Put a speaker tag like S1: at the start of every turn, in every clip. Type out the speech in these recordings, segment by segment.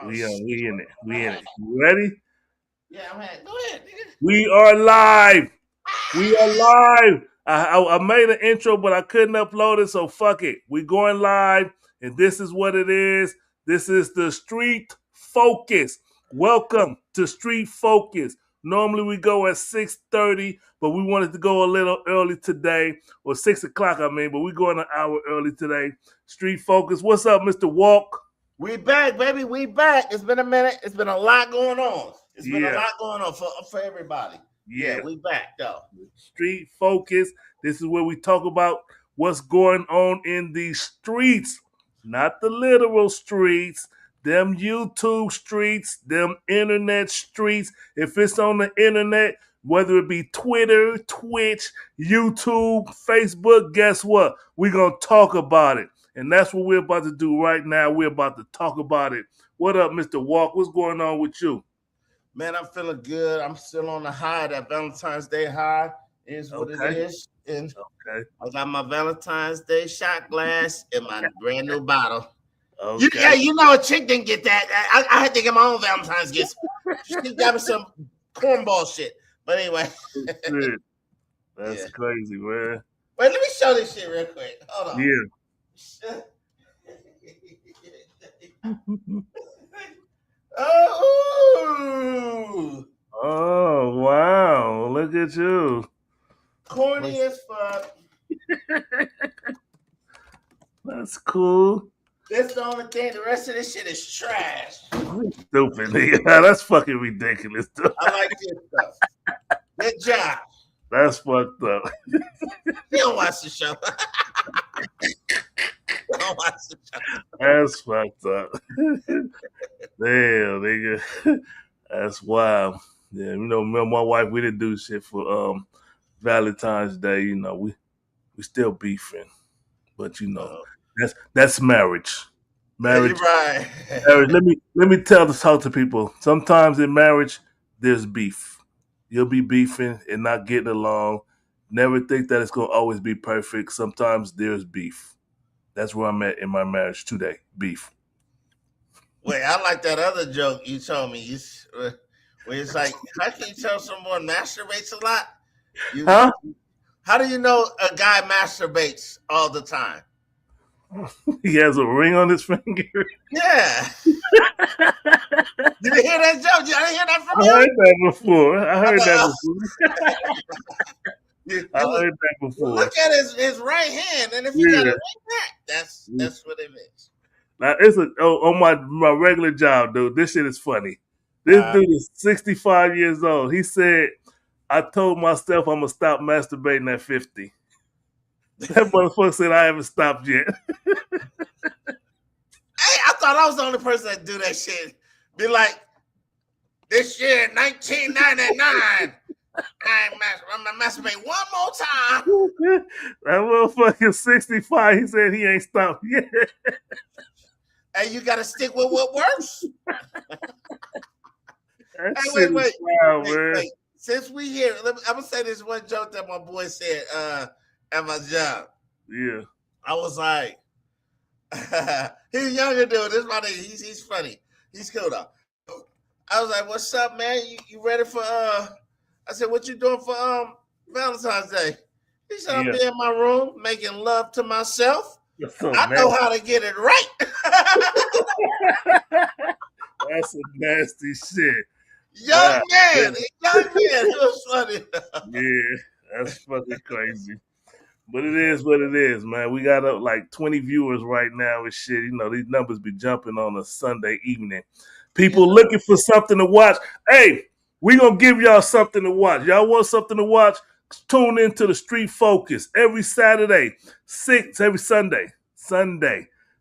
S1: Oh,
S2: We
S1: shit.
S2: in it.
S1: All
S2: We in
S1: right.
S2: it. You ready?
S1: Yeah, I'm ahead. Go ahead, nigga.
S2: We are live. We are live. I made an intro, but I couldn't upload it, so fuck it. We going live, and this is what it is. This is the Street Focus. Welcome to Street Focus. Normally we go at 6:30, but we wanted to go a little early today, or 6 o'clock, I mean, but we going an hour early today. Street Focus. What's up, Mr. Walk?
S1: We back, baby. We back. It's been a minute. It's been a lot going on. It's been a
S2: Yeah,
S1: lot going on for everybody. Yeah,
S2: yeah.
S1: we back though.
S2: Street Focus. This is where we talk about what's going on in the streets, not the literal streets, them YouTube streets, them internet streets. If it's on the internet, whether it be Twitter, Twitch, YouTube, Facebook, guess what? We're going to talk about it. And that's what we're about to do right now. We're about to talk about it. What up, Mr. Walk? What's going on with you?
S1: Man, I'm feeling good. I'm still on the high. That Valentine's Day high is what it
S2: Okay.
S1: is. And
S2: Okay.
S1: I got my Valentine's Day shot glass in my brand new bottle.
S2: Okay.
S1: Yeah, you know a chick didn't get that. I had to get my own Valentine's gifts. She got me some cornball shit. But anyway.
S2: Shit. That's
S1: Yeah.
S2: crazy, man.
S1: Wait, let me show this shit real quick. Hold on.
S2: Yeah.
S1: Oh,
S2: Oh, wow. Look at you.
S1: corny as fuck.
S2: That's cool.
S1: That's the only thing. The rest of this shit is trash.
S2: Stupid, nigga. That's fucking ridiculous, dude.
S1: I like this stuff. Good job.
S2: That's fucked up.
S1: You don't watch the show. You don't watch the show.
S2: That's fucked up. Damn, nigga. That's wild. Yeah, you know, me and my wife, we didn't do shit for Valentine's Day. You know, we still beefing. But you know, that's marriage.
S1: Yeah, you're
S2: Marriage.
S1: right.
S2: Marriage. Let me talk to people. Sometimes in marriage, there's beef. You'll be beefing and not getting along. Never think that it's gonna always be perfect. Sometimes there's beef. That's where I'm at in my marriage today. Beef.
S1: Wait, I like that other joke you told me. Where it's like, how can you tell someone masturbates a lot?
S2: Huh?
S1: How do you know a guy masturbates all the time?
S2: He has a ring on his finger.
S1: Yeah. You didn't hear that joke? You didn't hear that from
S2: I
S1: you?
S2: heard that before. I heard that before.
S1: Look at his right hand, and if he got a ring back, that's what it is.
S2: Now it's on my regular job, dude. This shit is funny. This dude is 65 years old. He said, "I told myself I'm gonna stop masturbating at 50." That motherfucker said I haven't stopped yet.
S1: Hey, I thought I was the only person that do that shit. Be like, this year, 1999. I'm gonna masturbate one more time.
S2: That motherfucker 65. He said he ain't stopped yet.
S1: Hey, you gotta stick with what works. Hey, wait.
S2: Wild,
S1: Wait. Since we here, I'm gonna say this one joke that my boy said at my job.
S2: Yeah.
S1: I was like, he's a younger dude. This is my nigga. He's funny. He's cool though. I was like, "What's up, man? You ready for?" I said, "What you doing for Valentine's Day?" He said, "I'm in my room making love to myself.
S2: So
S1: I know how to get it right."
S2: That's some nasty shit.
S1: Young man. It was funny.
S2: Yeah, that's fucking crazy. But it is what it is, man. We got up like 20 viewers right now and shit. You know, these numbers be jumping on a Sunday evening. People looking for something to watch. Hey, we gonna give y'all something to watch. Y'all want something to watch? Tune into the Street Focus every Saturday, every Sunday,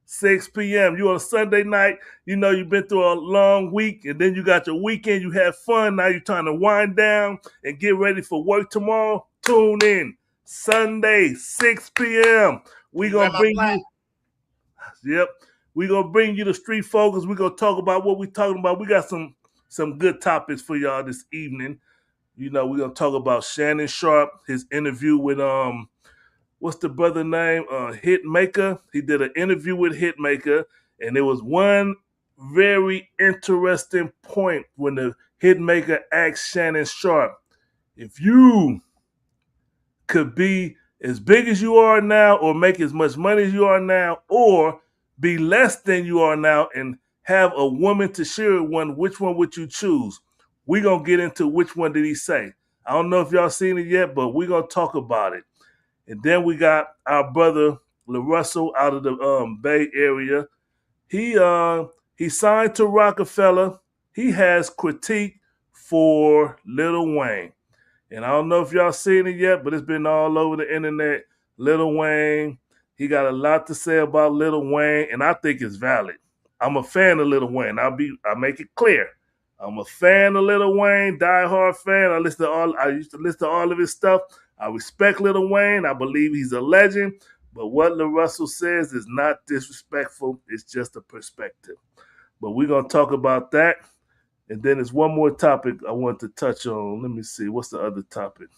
S2: 6 p.m. You on a Sunday night, you know you've been through a long week, and then you got your weekend, you had fun, now you're trying to wind down and get ready for work tomorrow. Tune in. Sunday, 6 p.m. We gonna bring you. Yep. We gonna bring you the Street Focus. We gonna talk about what we talking about. We got some good topics for y'all this evening. You know, we're gonna talk about Shannon Sharpe, his interview with what's the brother name? Hitmaker. He did an interview with Hitmaker, and there was one very interesting point when the hitmaker asked Shannon Sharpe, if you could be as big as you are now or make as much money as you are now or be less than you are now and have a woman to share one, which one would you choose? We're going to get into which one did he say. I don't know if y'all seen it yet, but we're going to talk about it. And then we got our brother Russel out of the Bay Area. He signed to Rockefeller. He has critique for Lil Wayne. And I don't know if y'all seen it yet, but it's been all over the internet. Lil Wayne, he got a lot to say about Lil Wayne, and I think it's valid. I'm a fan of Lil Wayne. I'll make it clear. I'm a fan of Lil Wayne, diehard fan. I used to listen to all of his stuff. I respect Lil Wayne. I believe he's a legend. But what Lil Russell says is not disrespectful. It's just a perspective. But we're gonna talk about that. And then there's one more topic I want to touch on. Let me see. What's the other topic?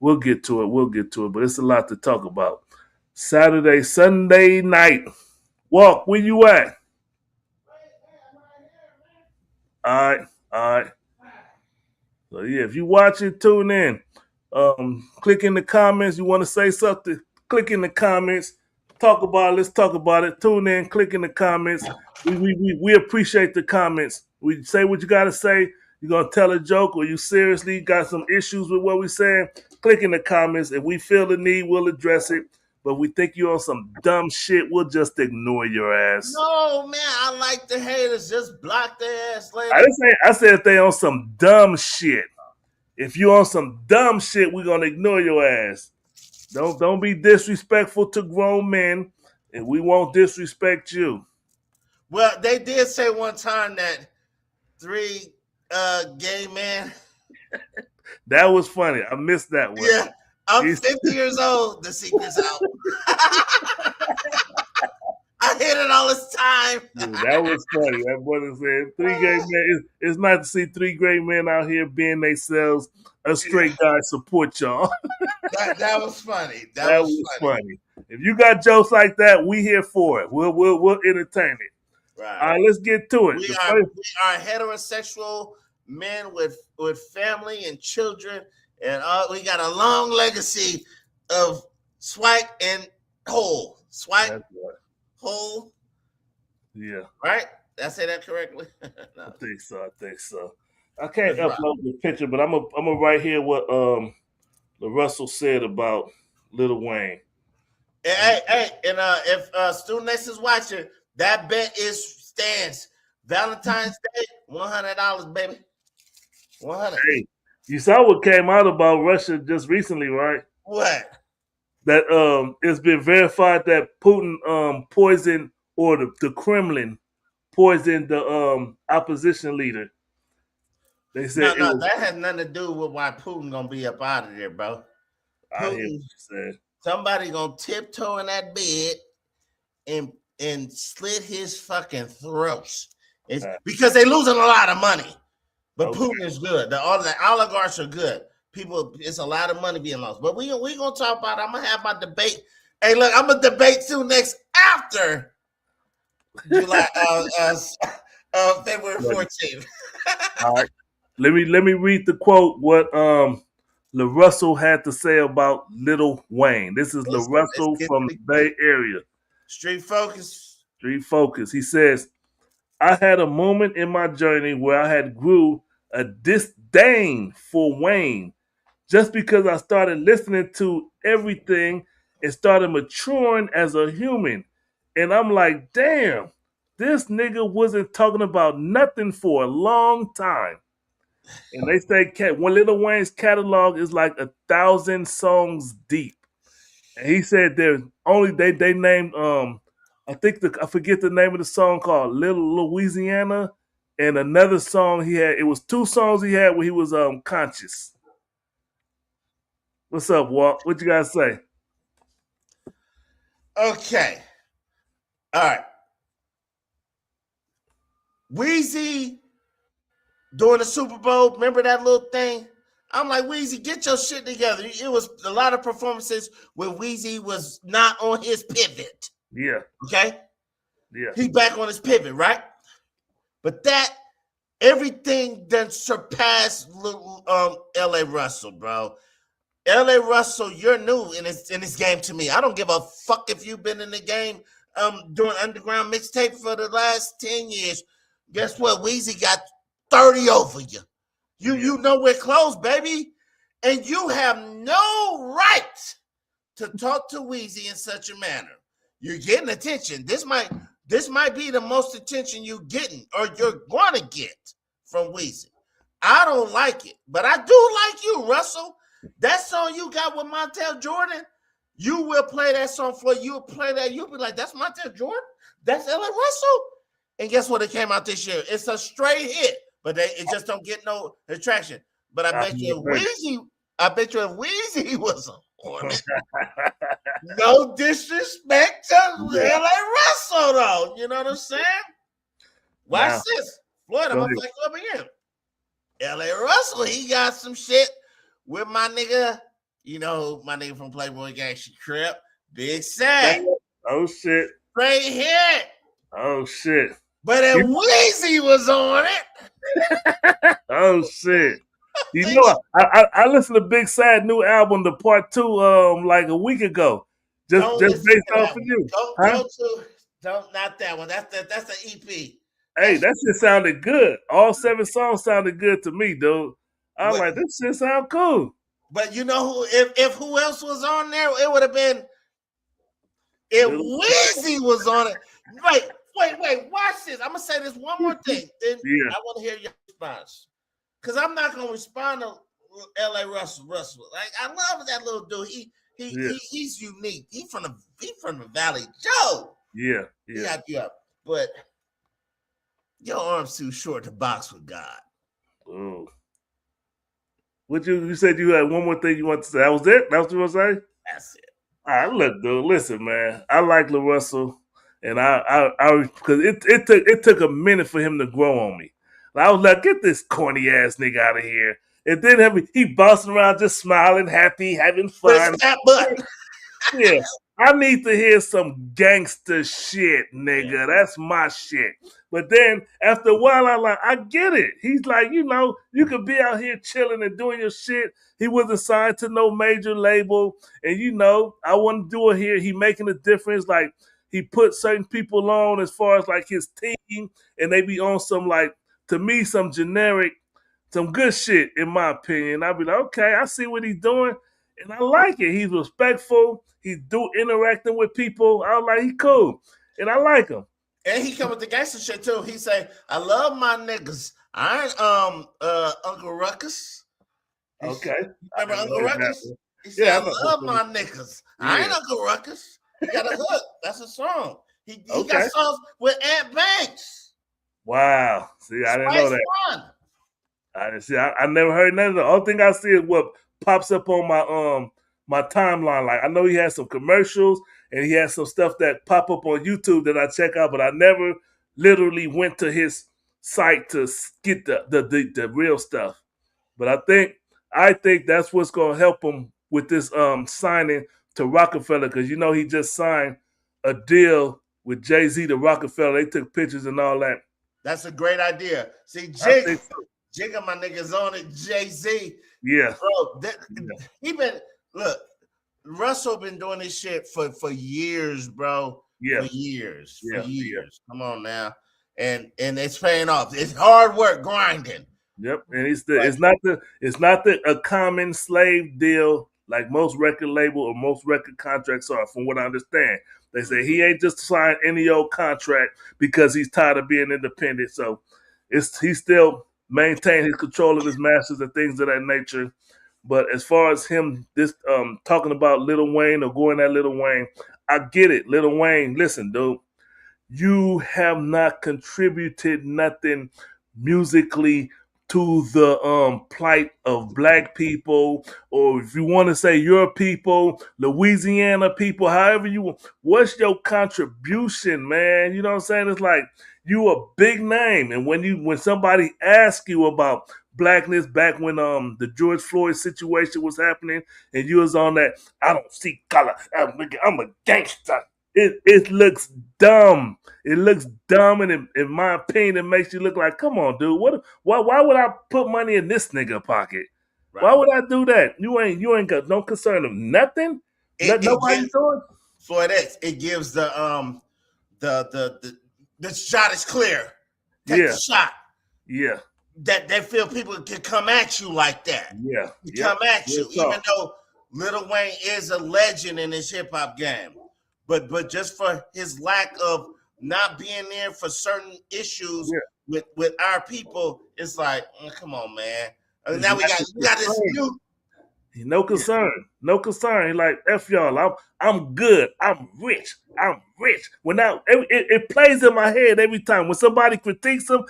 S2: We'll get to it. But it's a lot to talk about. Sunday night. Walk, where you at? All right. So, yeah, if you watch it, tune in. Click in the comments. You want to say something? Click in the comments. Talk about it. Let's talk about it. Tune in. Click in the comments. We appreciate the comments. We say what you got to say. You're going to tell a joke or you seriously got some issues with what we're saying, click in the comments. If we feel the need, we'll address it. But we think you're on some dumb shit, we'll just ignore your ass.
S1: No, man, I like the haters. Just block their ass later.
S2: I said if they on some dumb shit. If you on some dumb shit, we're going to ignore your ass. Don't be disrespectful to grown men, and we won't disrespect you.
S1: Well, they did say one time that 3 gay men.
S2: That was funny. I missed that one.
S1: Yeah, I'm 50 years old. The secret's out. I hear it all this time.
S2: Dude, that was funny. That brother said 3 gay men. It's nice to see 3 great men out here being themselves. A straight guy support y'all.
S1: That was funny. That was funny.
S2: If you got jokes like that, we here for it. We'll entertain it.
S1: Right.
S2: All right, let's get to it.
S1: We are heterosexual men with family and children, and we got a long legacy of swipe and hole. Swipe, right. Hole.
S2: Yeah.
S1: Right? Did I say that correctly?
S2: No. I think so. I can't upload the picture, but I'm a right here what Russell said about Lil Wayne.
S1: Hey, and if Student Next is watching, that bet stands. Valentine's Day, $100, baby. 100.
S2: Hey, you saw what came out about Russia just recently, right?
S1: What?
S2: That it's been verified that Putin poisoned, or the Kremlin poisoned the opposition leader. They said
S1: that has nothing to do with why Putin gonna be up out of there, bro.
S2: I hear what you said.
S1: Somebody gonna tiptoe in that bed and slit his fucking throats. It's because they losing a lot of money. But Putin is good. All the oligarchs are good. People, it's a lot of money being lost. But we gonna talk about it. I'm gonna have my debate. Hey, look, I'm gonna debate too next after July February 14th.
S2: All right. Let me read the quote what Lil Russell had to say about Lil Wayne. This is Lil Russell from the Bay Area.
S1: Street Focus.
S2: He says, I had a moment in my journey where I had grew a disdain for Wayne just because I started listening to everything and started maturing as a human. And I'm like, damn, this nigga wasn't talking about nothing for a long time. And they say Lil Wayne's catalog is like 1,000 songs deep. And he said there's only they named I forget the name of the song called Little Louisiana, and another song he had. It was 2 songs he had where he was conscious. What's up, Walt? What you guys say?
S1: Okay. All right. Weezy during the Super Bowl, remember that little thing? I'm like, Weezy, get your shit together. It was a lot of performances where Weezy was not on his pivot.
S2: Yeah.
S1: Okay?
S2: Yeah.
S1: He back on his pivot, right? But that everything done surpassed L.A. Russell, bro. L.A. Russell, you're new in this game to me. I don't give a fuck if you've been in the game doing underground mixtape for the last 10 years. Guess what? Weezy got 30 over you. You know we're close, baby. And you have no right to talk to Weezy in such a manner. You're getting attention. This might be the most attention you're getting or you're going to get from Weezy. I don't like it, but I do like you, Russell. That song you got with Montel Jordan, you will play that song for you. Will play that. You'll be like, that's Montel Jordan? That's L.A. Russell? And guess what? It came out this year. It's a straight hit, but it just don't get no attraction. But I bet you if Weezy was on it, no disrespect to L.A. Russell, though. You know what I'm saying? Watch this. Floyd, I'm going to fuck you up again. L.A. Russell, he got some shit with my nigga, my nigga from Playboy Gangsta Crip, Big Sad.
S2: Oh, shit.
S1: Straight hit.
S2: Oh, shit.
S1: But if Weezy was on it.
S2: Oh, shit. You know, I listened to Big Sad new album, the part 2, like a week ago. Just based off of you.
S1: Not that one. That's the EP.
S2: Hey, that shit sounded good. All 7 songs sounded good to me, dude. I'm like, this shit sound cool.
S1: But you know who? If who else was on there, it would have been. If Weezy was on it. Wait. Watch this. I'm gonna say this one more thing. Then I want to hear your response. Because I'm not gonna respond to L.A. Russell. Like I love that little dude. He's unique. He from the Valley. Joe.
S2: Yeah.
S1: He hyped you up, but your arm's too short to box with God.
S2: Oh. What you said you had one more thing you want to say? That was it? That's what you want to say?
S1: That's it.
S2: All right, look, dude. Listen, man. I like Lil Russell, and I because it took a minute for him to grow on me. I was like, get this corny ass nigga out of here. And then he bouncing around just smiling, happy, having fun. Yeah. I need to hear some gangster shit, nigga. Yeah. That's my shit. But then after a while, I get it. He's like, you could be out here chilling and doing your shit. He wasn't signed to no major label. And I want to do it here. He making a difference. Like he put certain people on as far as like his team, and they be on some like, to me, some generic, some good shit, in my opinion. I'll be like, okay, I see what he's doing. And I like it. He's respectful. He's interacting with people. I was like, he cool. And I like him.
S1: And he come with the gangster shit too. He say, I love my niggas. I ain't Uncle Ruckus.
S2: Okay.
S1: Remember Uncle Ruckus? He said, I love my niggas. Yeah. I ain't Uncle Ruckus. He got a hook. That's a song. He got songs with Ant Banks.
S2: Wow. See, I didn't know that. I didn't see. I never heard none of the only thing I see is what pops up on my timeline. Like I know he has some commercials and he has some stuff that pop up on YouTube that I check out, but I never literally went to his site to get the real stuff. But I think that's what's gonna help him with this signing to Rockefeller, because he just signed a deal with Jay-Z to Rockefeller. They took pictures and all that.
S1: That's a great idea. See, Jig and my niggas on it, Jay-Z.
S2: Yeah.
S1: Bro, Russell been doing this shit for years, bro.
S2: Yeah.
S1: For years. Come on now. And it's paying off. It's hard work, grinding.
S2: Yep. And it's not a common slave deal like most record label or most record contracts are, from what I understand. They say he ain't just signed any old contract because he's tired of being independent. So he still maintain his control of his masters and things of that nature. But as far as him talking about Lil Wayne or going at Lil Wayne, I get it. Lil Wayne, listen, dude, you have not contributed nothing musically to the plight of black people, or if you want to say your people, Louisiana people, however you want. What's your contribution, man? You know what I'm saying? It's like you a big name, and when somebody asks you about blackness back when the George Floyd situation was happening, and you was on that, I don't see color, I'm a gangster. it looks dumb. It looks dumb, and in my opinion, it makes you look like, come on, dude. Why would I put money in this nigga pocket?
S1: Right.
S2: Why would I do that? You ain't got no concern of nothing. Nobody's doing.
S1: For this, it gives the shot is clear. Take the shot.
S2: Yeah.
S1: That they feel people can come at you like that.
S2: Yeah.
S1: Come at you, even though Lil Wayne is a legend in this hip hop game. But just for his lack of not being there for certain issues with our people, it's like, come on, man. Now we got this new.
S2: No concern. No concern. He like, F y'all. I'm good. I'm rich. When it plays in my head every time. When somebody critiques him,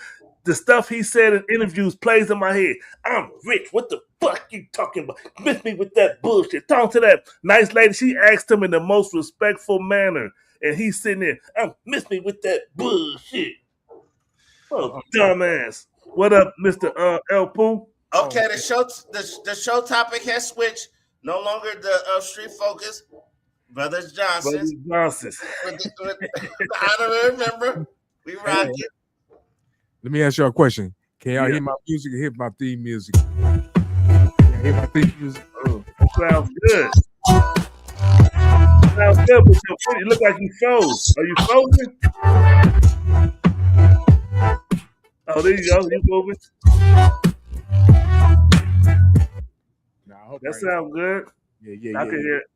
S2: the stuff he said in interviews plays in my head. I'm rich. What the fuck you talking about? Miss me with that bullshit. Talk to that nice lady. She asked him in the most respectful manner. And he's sitting there, miss me with that bullshit. Oh, dumbass. What up, Mr. El Poo?
S1: Okay, the show topic has switched. No longer the Street Focus. Brothers Johnson. I don't remember. We rock it.
S3: Let me ask y'all a question. Can y'all hear my music or hear my theme music? Can you hear my theme music?
S2: Oh, that sounds good. Sounds good, but you look like you froze. Are you frozen? Oh, there you go. You moving? That sounds good.
S3: Yeah.
S2: I can hear it.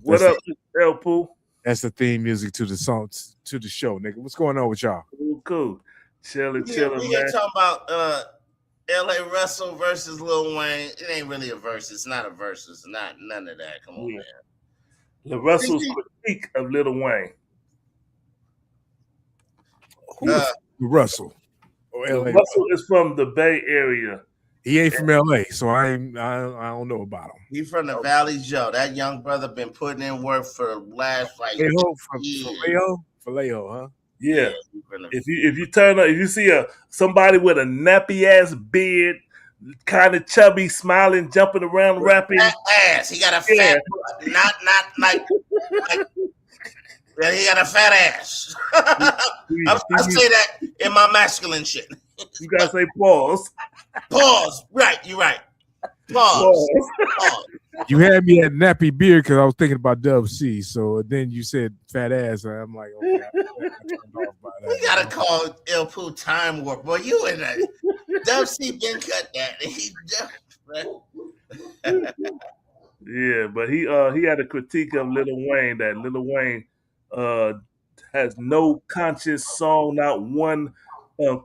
S2: What up, El Poo?
S3: That's the theme music to the song, to the show, nigga. What's going on with y'all?
S2: Cool. Chilling,
S1: we
S2: man.
S1: We talking about L.A. Russel versus Lil Wayne. It ain't really a verse. It's not a verse. It's not none of that. Come on, man.
S2: The Russell's critique of Lil Wayne.
S3: Russell.
S2: Russell is from the Bay Area.
S3: He ain't from LA, so I don't know about him.
S1: He from the Valley Joe. That young brother been putting in work for the last
S3: Vallejo, huh?
S2: Yeah. If you turn up, if you see somebody with a nappy ass beard, kind of chubby, smiling, jumping around, rapping,
S1: fat ass. He got a fat, not like. Yeah, he got a fat ass. I say that in my masculine shit.
S2: You gotta say pause.
S1: Pause. Right, you're right. Pause.
S3: You had me at nappy beard because I was thinking about Dub C. So then you said fat ass. And I'm like, okay.
S1: We gotta call El Poo time warp. Boy, you in that. Dub C been cut that. He
S2: Yeah, but he had a critique of Lil Wayne that Lil Wayne has no conscious song, not one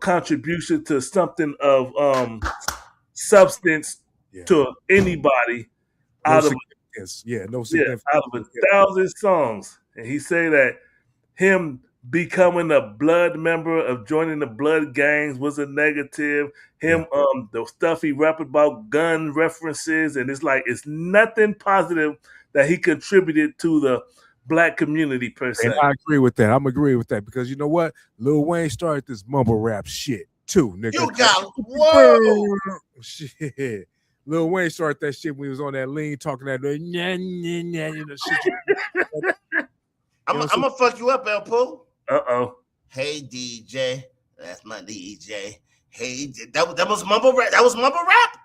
S2: contribution to something of substance to anybody out of 1,000 songs. And he say that him becoming a blood member of joining the blood gangs was a negative. Him the stuff he rapped about gun references, and it's nothing positive that he contributed to the black community per se.
S3: And I agree with that. I'm agree with that because you know what? Lil Wayne started this mumble rap shit too, nigga.
S1: You got whoa
S3: shit. Lil Wayne started that shit when he was on that lean talking that shit.
S1: I'm gonna fuck you up, El Poo. Hey DJ, that's my DJ. Hey, that was mumble rap. That was mumble rap.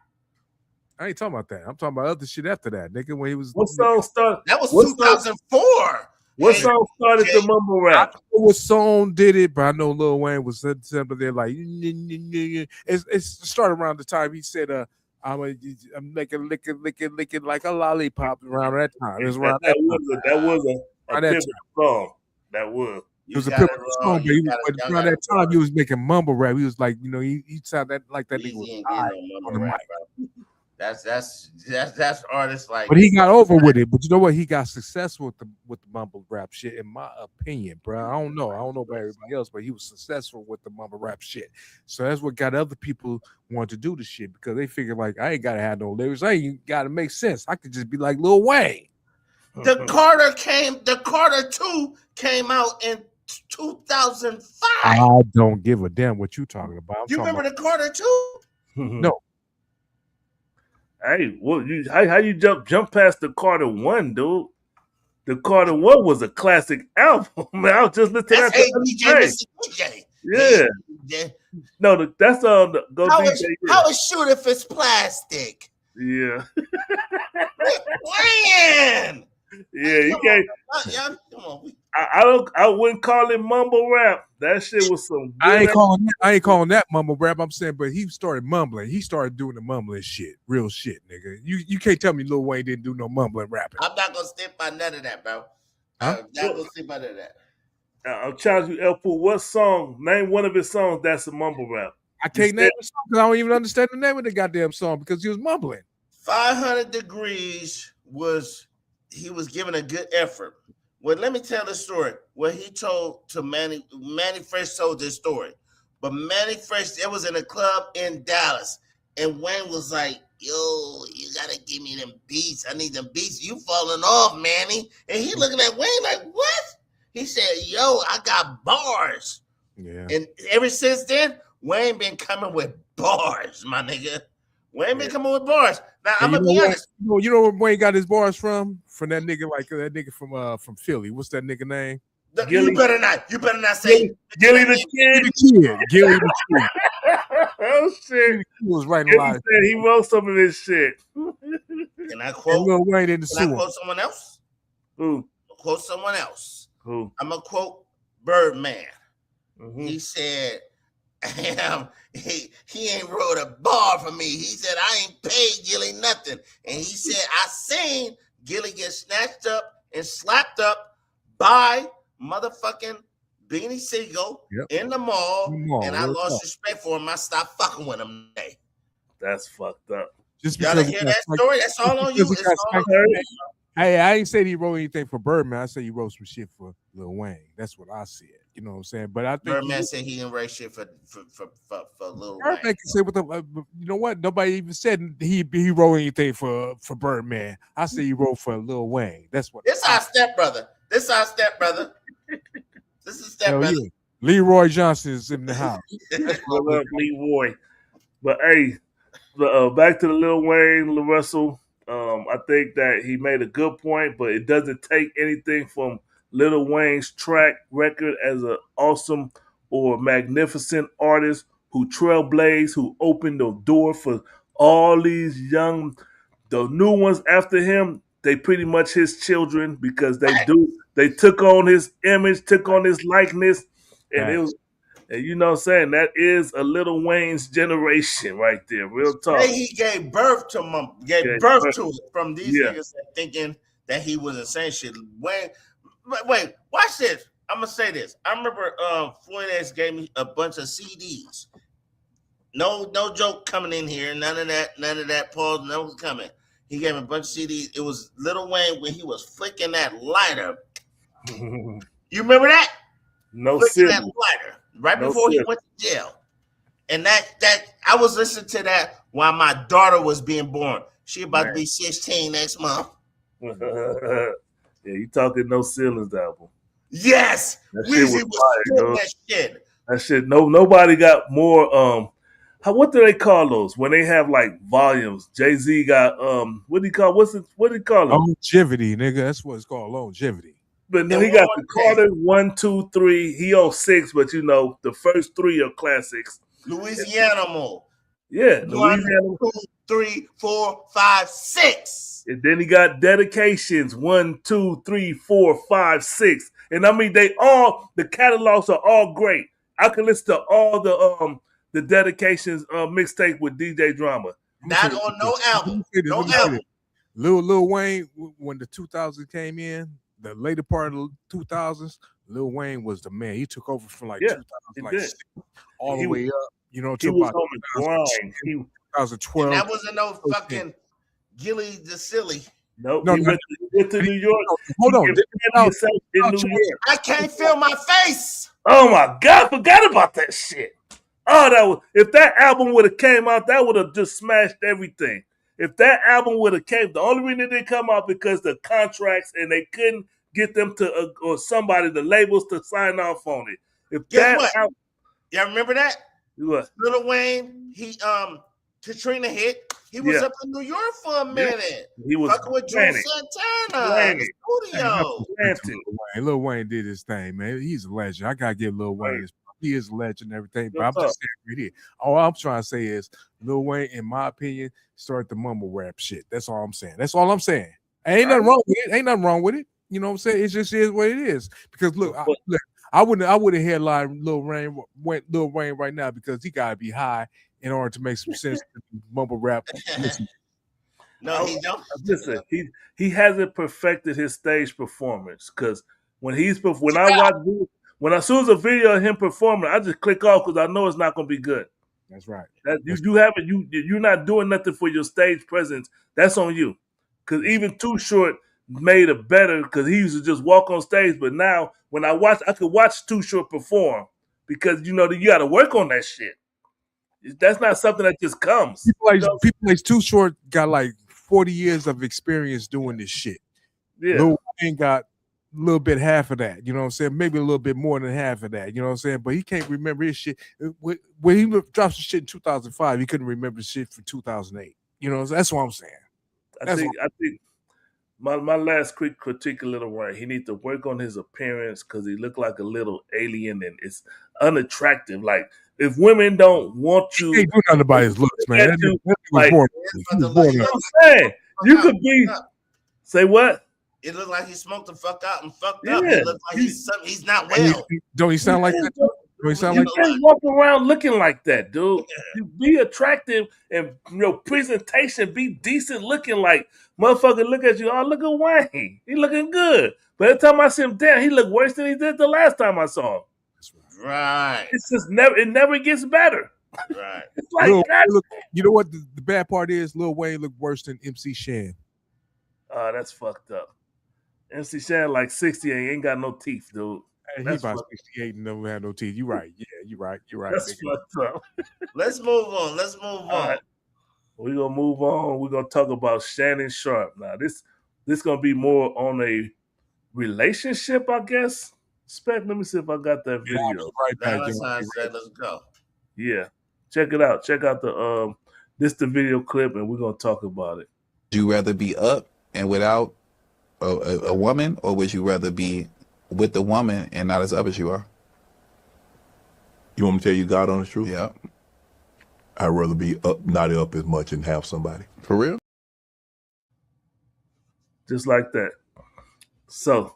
S3: I ain't talking about that. I'm talking about other shit after that, nigga. When he was
S2: what song started?
S1: That was 2004.
S2: What song started the mumble rap?
S3: I don't know what song did it, but I know Lil Wayne was something there like it started around the time he said I'm making licking like a lollipop around that time. It was around that
S2: was a pivotal song. That was.
S3: It was a pivotal song, but around that time he was making mumble rap. He was like, you know, he sounded like that nigga was high on the mic.
S1: That's artists like.
S3: But he got over with it. But you know what? He got successful with the mumble rap shit, in my opinion, bro. I don't know about everybody else, but he was successful with the mumble rap shit. So that's what got other people want to do the shit because they figure like I ain't gotta have no lyrics. I ain't gotta make sense. I could just be like Lil Wayne.
S1: The Carter 2 came out in 2005.
S3: I don't give a damn what you talking about.
S1: You remember the Carter 2?
S3: No.
S2: Hey, how you jump past the Carter 1, dude? The Carter One was a classic album. Man, I was just listening to that
S1: That's
S2: the
S1: DJ,
S2: other day.
S1: Mr. DJ.
S2: Yeah.
S1: DJ.
S2: No, that's Go
S1: How
S2: DJ.
S1: is shoot if it's plastic?
S2: Yeah.
S1: Playing.
S2: Yeah, you can't.
S1: Come on.
S2: I wouldn't call it mumble rap. That shit was some good
S3: I ain't calling that mumble rap. I'm saying, but he started mumbling. He started doing the mumbling shit. Real shit, nigga. You can't tell me Lil Wayne didn't do no mumbling rapping.
S1: I'm not gonna stick by none of that, bro.
S3: Huh?
S1: I'm not gonna stick by none of that.
S2: I'll challenge you, El Pooh. What song? Name one of his songs that's a mumble rap.
S3: I can't name the song because I don't even understand the name of the goddamn song because he was mumbling.
S1: 500 Degrees he was giving a good effort. Well, let me tell the story. What he told to Manny Fresh told this story. But Manny Fresh, it was in a club in Dallas. And Wayne was like, yo, you gotta give me them beats. I need them beats. You falling off, Manny. And he looking at Wayne like, what? He said, yo, I got bars.
S3: Yeah.
S1: And ever since then, Wayne been coming with bars, my nigga. Wayne been coming with bars. Now, I'm gonna be honest.
S3: You know where Wayne got his bars from? From that nigga, like that nigga from Philly. What's that nigga name?
S1: You better not say
S2: Gilly the Kid.
S3: Gilly the Kid.
S2: Oh shit!
S3: He was writing a lot.
S2: He wrote some of this shit.
S1: Can I quote?
S3: Lil Wayne in the
S1: Can I quote someone else?
S2: Who?
S1: Quote someone else.
S2: Who?
S1: I'm gonna quote Birdman.
S2: Mm-hmm.
S1: He said, he ain't wrote a bar for me. He said, I ain't paid Gilly nothing. And he said, I seen Gilly get snatched up and slapped up by motherfucking Beanie Siegel in the mall, and I lost respect for him. I stopped fucking with him today.
S2: That's fucked up.
S3: Just
S1: y'all hear that story? That's all on you.
S3: Hey, I ain't said he wrote anything for Birdman. I said he wrote some shit for Lil Wayne. That's what I said. You know what I'm saying? But I think
S1: Birdman said he didn't write shit for Lil
S3: Birdman
S1: Wayne.
S3: can say what you know what? Nobody even said he wrote anything for Birdman. I said he wrote for Lil Wayne. That's what.
S1: This our stepbrother. This is stepbrother. Yeah.
S3: Leroy Johnson is in the house.
S2: What up, Leroy? But hey, back to the Lil Wayne, Lil Russel. I think that he made a good point, but it doesn't take anything from Lil Wayne's track record as an awesome or magnificent artist who trailblazed, who opened the door for all these the new ones after him. They pretty much his children because they took on his image, took on his likeness, and it was. And you know what I'm saying? That is a Lil Wayne's generation right there. Real talk.
S1: He gave birth to it from these niggas thinking that he was insane shit. Wait, watch this. I'm gonna say this. I remember Floyd X gave me a bunch of CDs. No joke coming in here. None of that. Pause. No was coming. He gave me a bunch of CDs. It was Lil Wayne when he was flicking that lighter. You remember that?
S2: No,
S1: flicking that lighter. Right before he went to jail. And that I was listening to that while my daughter was being born. She about to be 16 next month.
S2: Yeah, you talking No Ceilings album.
S1: Yes. Weezy was fire, that shit.
S2: That shit, nobody got more what do they call those? When they have like volumes. Jay-Z got what do you call it?
S3: Longevity, nigga. That's what it's called, longevity.
S2: But no, he got the Carter 1, 2, 3. He on 6, but you know the first 3 are classics.
S1: Louisiana mode.
S2: Yeah,
S1: 1, 2, 3, 4, 5, 6.
S2: And then he got dedications 1, 2, 3, 4, 5, 6. And I mean the catalogs are all great. I can listen to all the dedications mixtape with DJ Drama.
S1: Not on no album. No album.
S3: Lil Wayne, when the 2000s came in, the later part of the 2000s, Lil Wayne was the man. He took over from 2006 all the way up, you know, to about 2012.
S1: And that wasn't no fucking Gilly the Silly.
S2: Nope. He went to New York.
S3: Hold on.
S1: I can't feel my face.
S2: Oh my God, I forgot about that shit. Oh, if that album would have came out, that would have just smashed everything. If that album would have came, the only reason it didn't come out because the contracts and they couldn't get them to or somebody, the labels, to sign off on it.
S1: Guess what? Y'all remember that?
S2: What?
S1: Lil Wayne, he Katrina hit. He was up in New York for a minute.
S2: He was
S1: fucking with Drew Santana in the studio.
S3: Lil Wayne did his thing, man. He's a legend. I gotta give Lil Wayne his. He is a legend and everything. But I'm just saying right here. All I'm trying to say is Lil Wayne, in my opinion, started the mumble rap shit. That's all I'm saying. That's all I'm saying. Ain't nothing wrong with it. Ain't nothing wrong with it. You know what I'm saying? It just is what it is. Because look, I wouldn't headline Lil Wayne right now because he gotta be high in order to make some sense to mumble rap.
S1: No, he don't.
S2: Listen, he hasn't perfected his stage performance because as soon as a video of him performing, I just click off because I know it's not gonna be good.
S3: That's right.
S2: You're not doing nothing for your stage presence. That's on you. Because even Too Short made it better because he used to just walk on stage. But now when I could watch Too Short perform because you got to work on that shit. That's not something that just comes.
S3: People like Too Short got like 40 years of experience doing this shit.
S2: Yeah.
S3: Lil Wayne got a little bit half of that, you know what I'm saying? Maybe a little bit more than half of that, you know what I'm saying? But he can't remember his shit. When he dropped some shit in 2005, he couldn't remember shit from 2008. You know, that's what I'm saying.
S2: I think my last quick critique of Lil Wayne, he needs to work on his appearance because he looked like a little alien and it's unattractive. Like if women don't want you,
S3: he can't do nothing about his looks, man.
S2: You know what I'm saying? You could be. Say what?
S1: It looked like he smoked the fuck out and fucked up. It looked like he's not well.
S3: Don't he sound like that?
S2: You can't walk around looking like that, dude. You be attractive and your presentation be decent looking. Like motherfucker, look at you. Oh, look at Wayne. He looking good. But every time I see him down, he look worse than he did the last time I saw him.
S1: Right.
S2: It's just never gets better.
S1: Right.
S2: It's like
S3: you know what the bad part is? Lil Wayne look worse than MC Shan.
S2: Oh, that's fucked up. MC Shan like 60 ain't got no teeth, dude.
S3: Hey, he about 68 and never had no teeth. You right. Yeah, you right.
S2: That's fucked up.
S1: Let's move on.
S2: All right. We're gonna move on. We're gonna talk about Shannon Sharpe. Now, this gonna be more on a relationship, I guess. Let me see if I got that video.
S1: Right back. Let's go.
S2: Yeah. Check it out. Check out the video clip and we're gonna talk about it.
S4: Would you rather be up and without a woman, or would you rather be with the woman and not as up as you are?
S5: You want me to tell you God honest truth?
S4: Yeah.
S5: I'd rather be up, not up as much, and have somebody.
S4: For real?
S2: Just like that. So,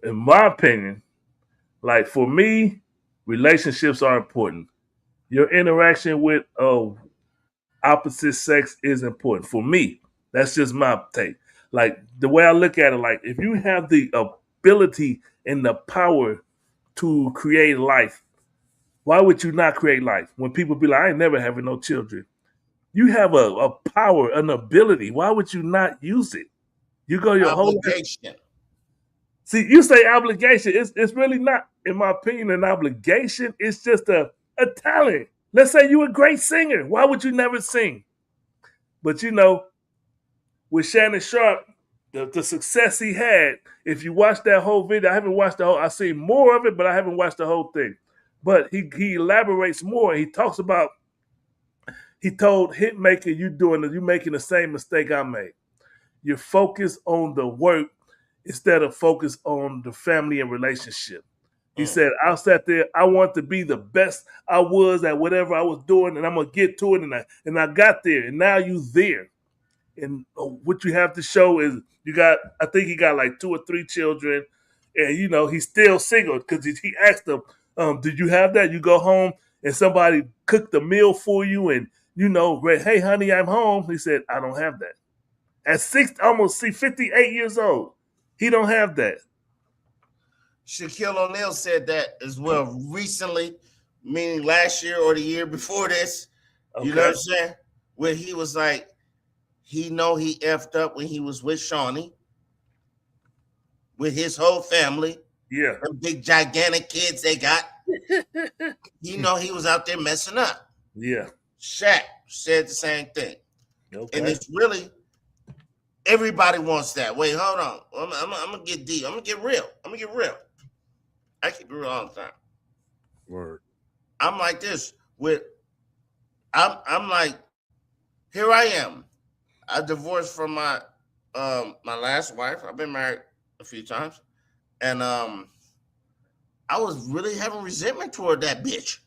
S2: in my opinion, like for me, relationships are important. Your interaction with opposite sex is important. For me, that's just my take. Like the way I look at it, like if you have the ability and the power to create life, why would you not create life? When people be like, I ain't never having no children. You have a power, an ability. Why would you not use it? You go your whole life. See, you say obligation. It's really not, in my opinion, an obligation. It's just a talent. Let's say you're a great singer. Why would you never sing? But with Shannon Sharpe, the success he had, if you watch that whole video, I haven't watched the whole, I've seen more of it, but I haven't watched the whole thing. But he elaborates more. He talks about, he told Hitmaker, you making the same mistake I made. You're focused on the work instead of focused on the family and relationship. He said, I sat there, I want to be the best I was at whatever I was doing, and I'm going to get to it, and I got there, and now you there. And what you have to show is I think he got like 2 or 3 children, and, he's still single because he asked them, did you have that? You go home and somebody cooked the meal for you and, hey, honey, I'm home. He said, I don't have that. At 58 years old, he don't have that.
S1: Shaquille O'Neal said that as well recently, meaning last year or the year before this. Okay. You know what I'm saying? Where he was like, he effed up when he was with Shawnee, with his whole family.
S2: Yeah.
S1: The big gigantic kids they got. He was out there messing up.
S2: Yeah.
S1: Shaq said the same thing.
S2: Okay.
S1: And it's really, everybody wants that. Wait, hold on. I'm going to get deep. I'm going to get real. I keep it real all the time.
S3: Word.
S1: I'm like this. I'm like here I am. I divorced from my last wife. I've been married a few times, and I was really having resentment toward that bitch.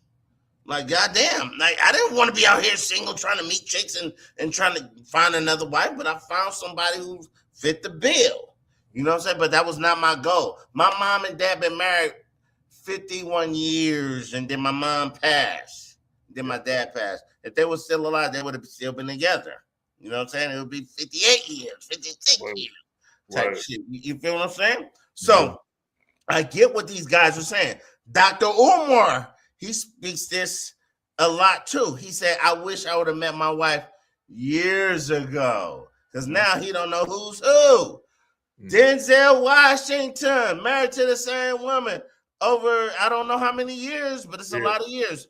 S1: Like, goddamn, like I didn't want to be out here single trying to meet chicks and trying to find another wife, but I found somebody who fit the bill. You know what I'm saying? But that was not my goal. My mom and dad been married 51 years, and then my mom passed. Then my dad passed. If they were still alive, they would have still been together. You know what I'm saying? It would be 58 years, 56 years type shit. You feel what I'm saying? So I get what these guys are saying. Dr. Umar, he speaks this a lot too. He said, I wish I would have met my wife years ago. Because now he don't know who's who. Denzel Washington, married to the same woman over I don't know how many years, but it's a lot of years.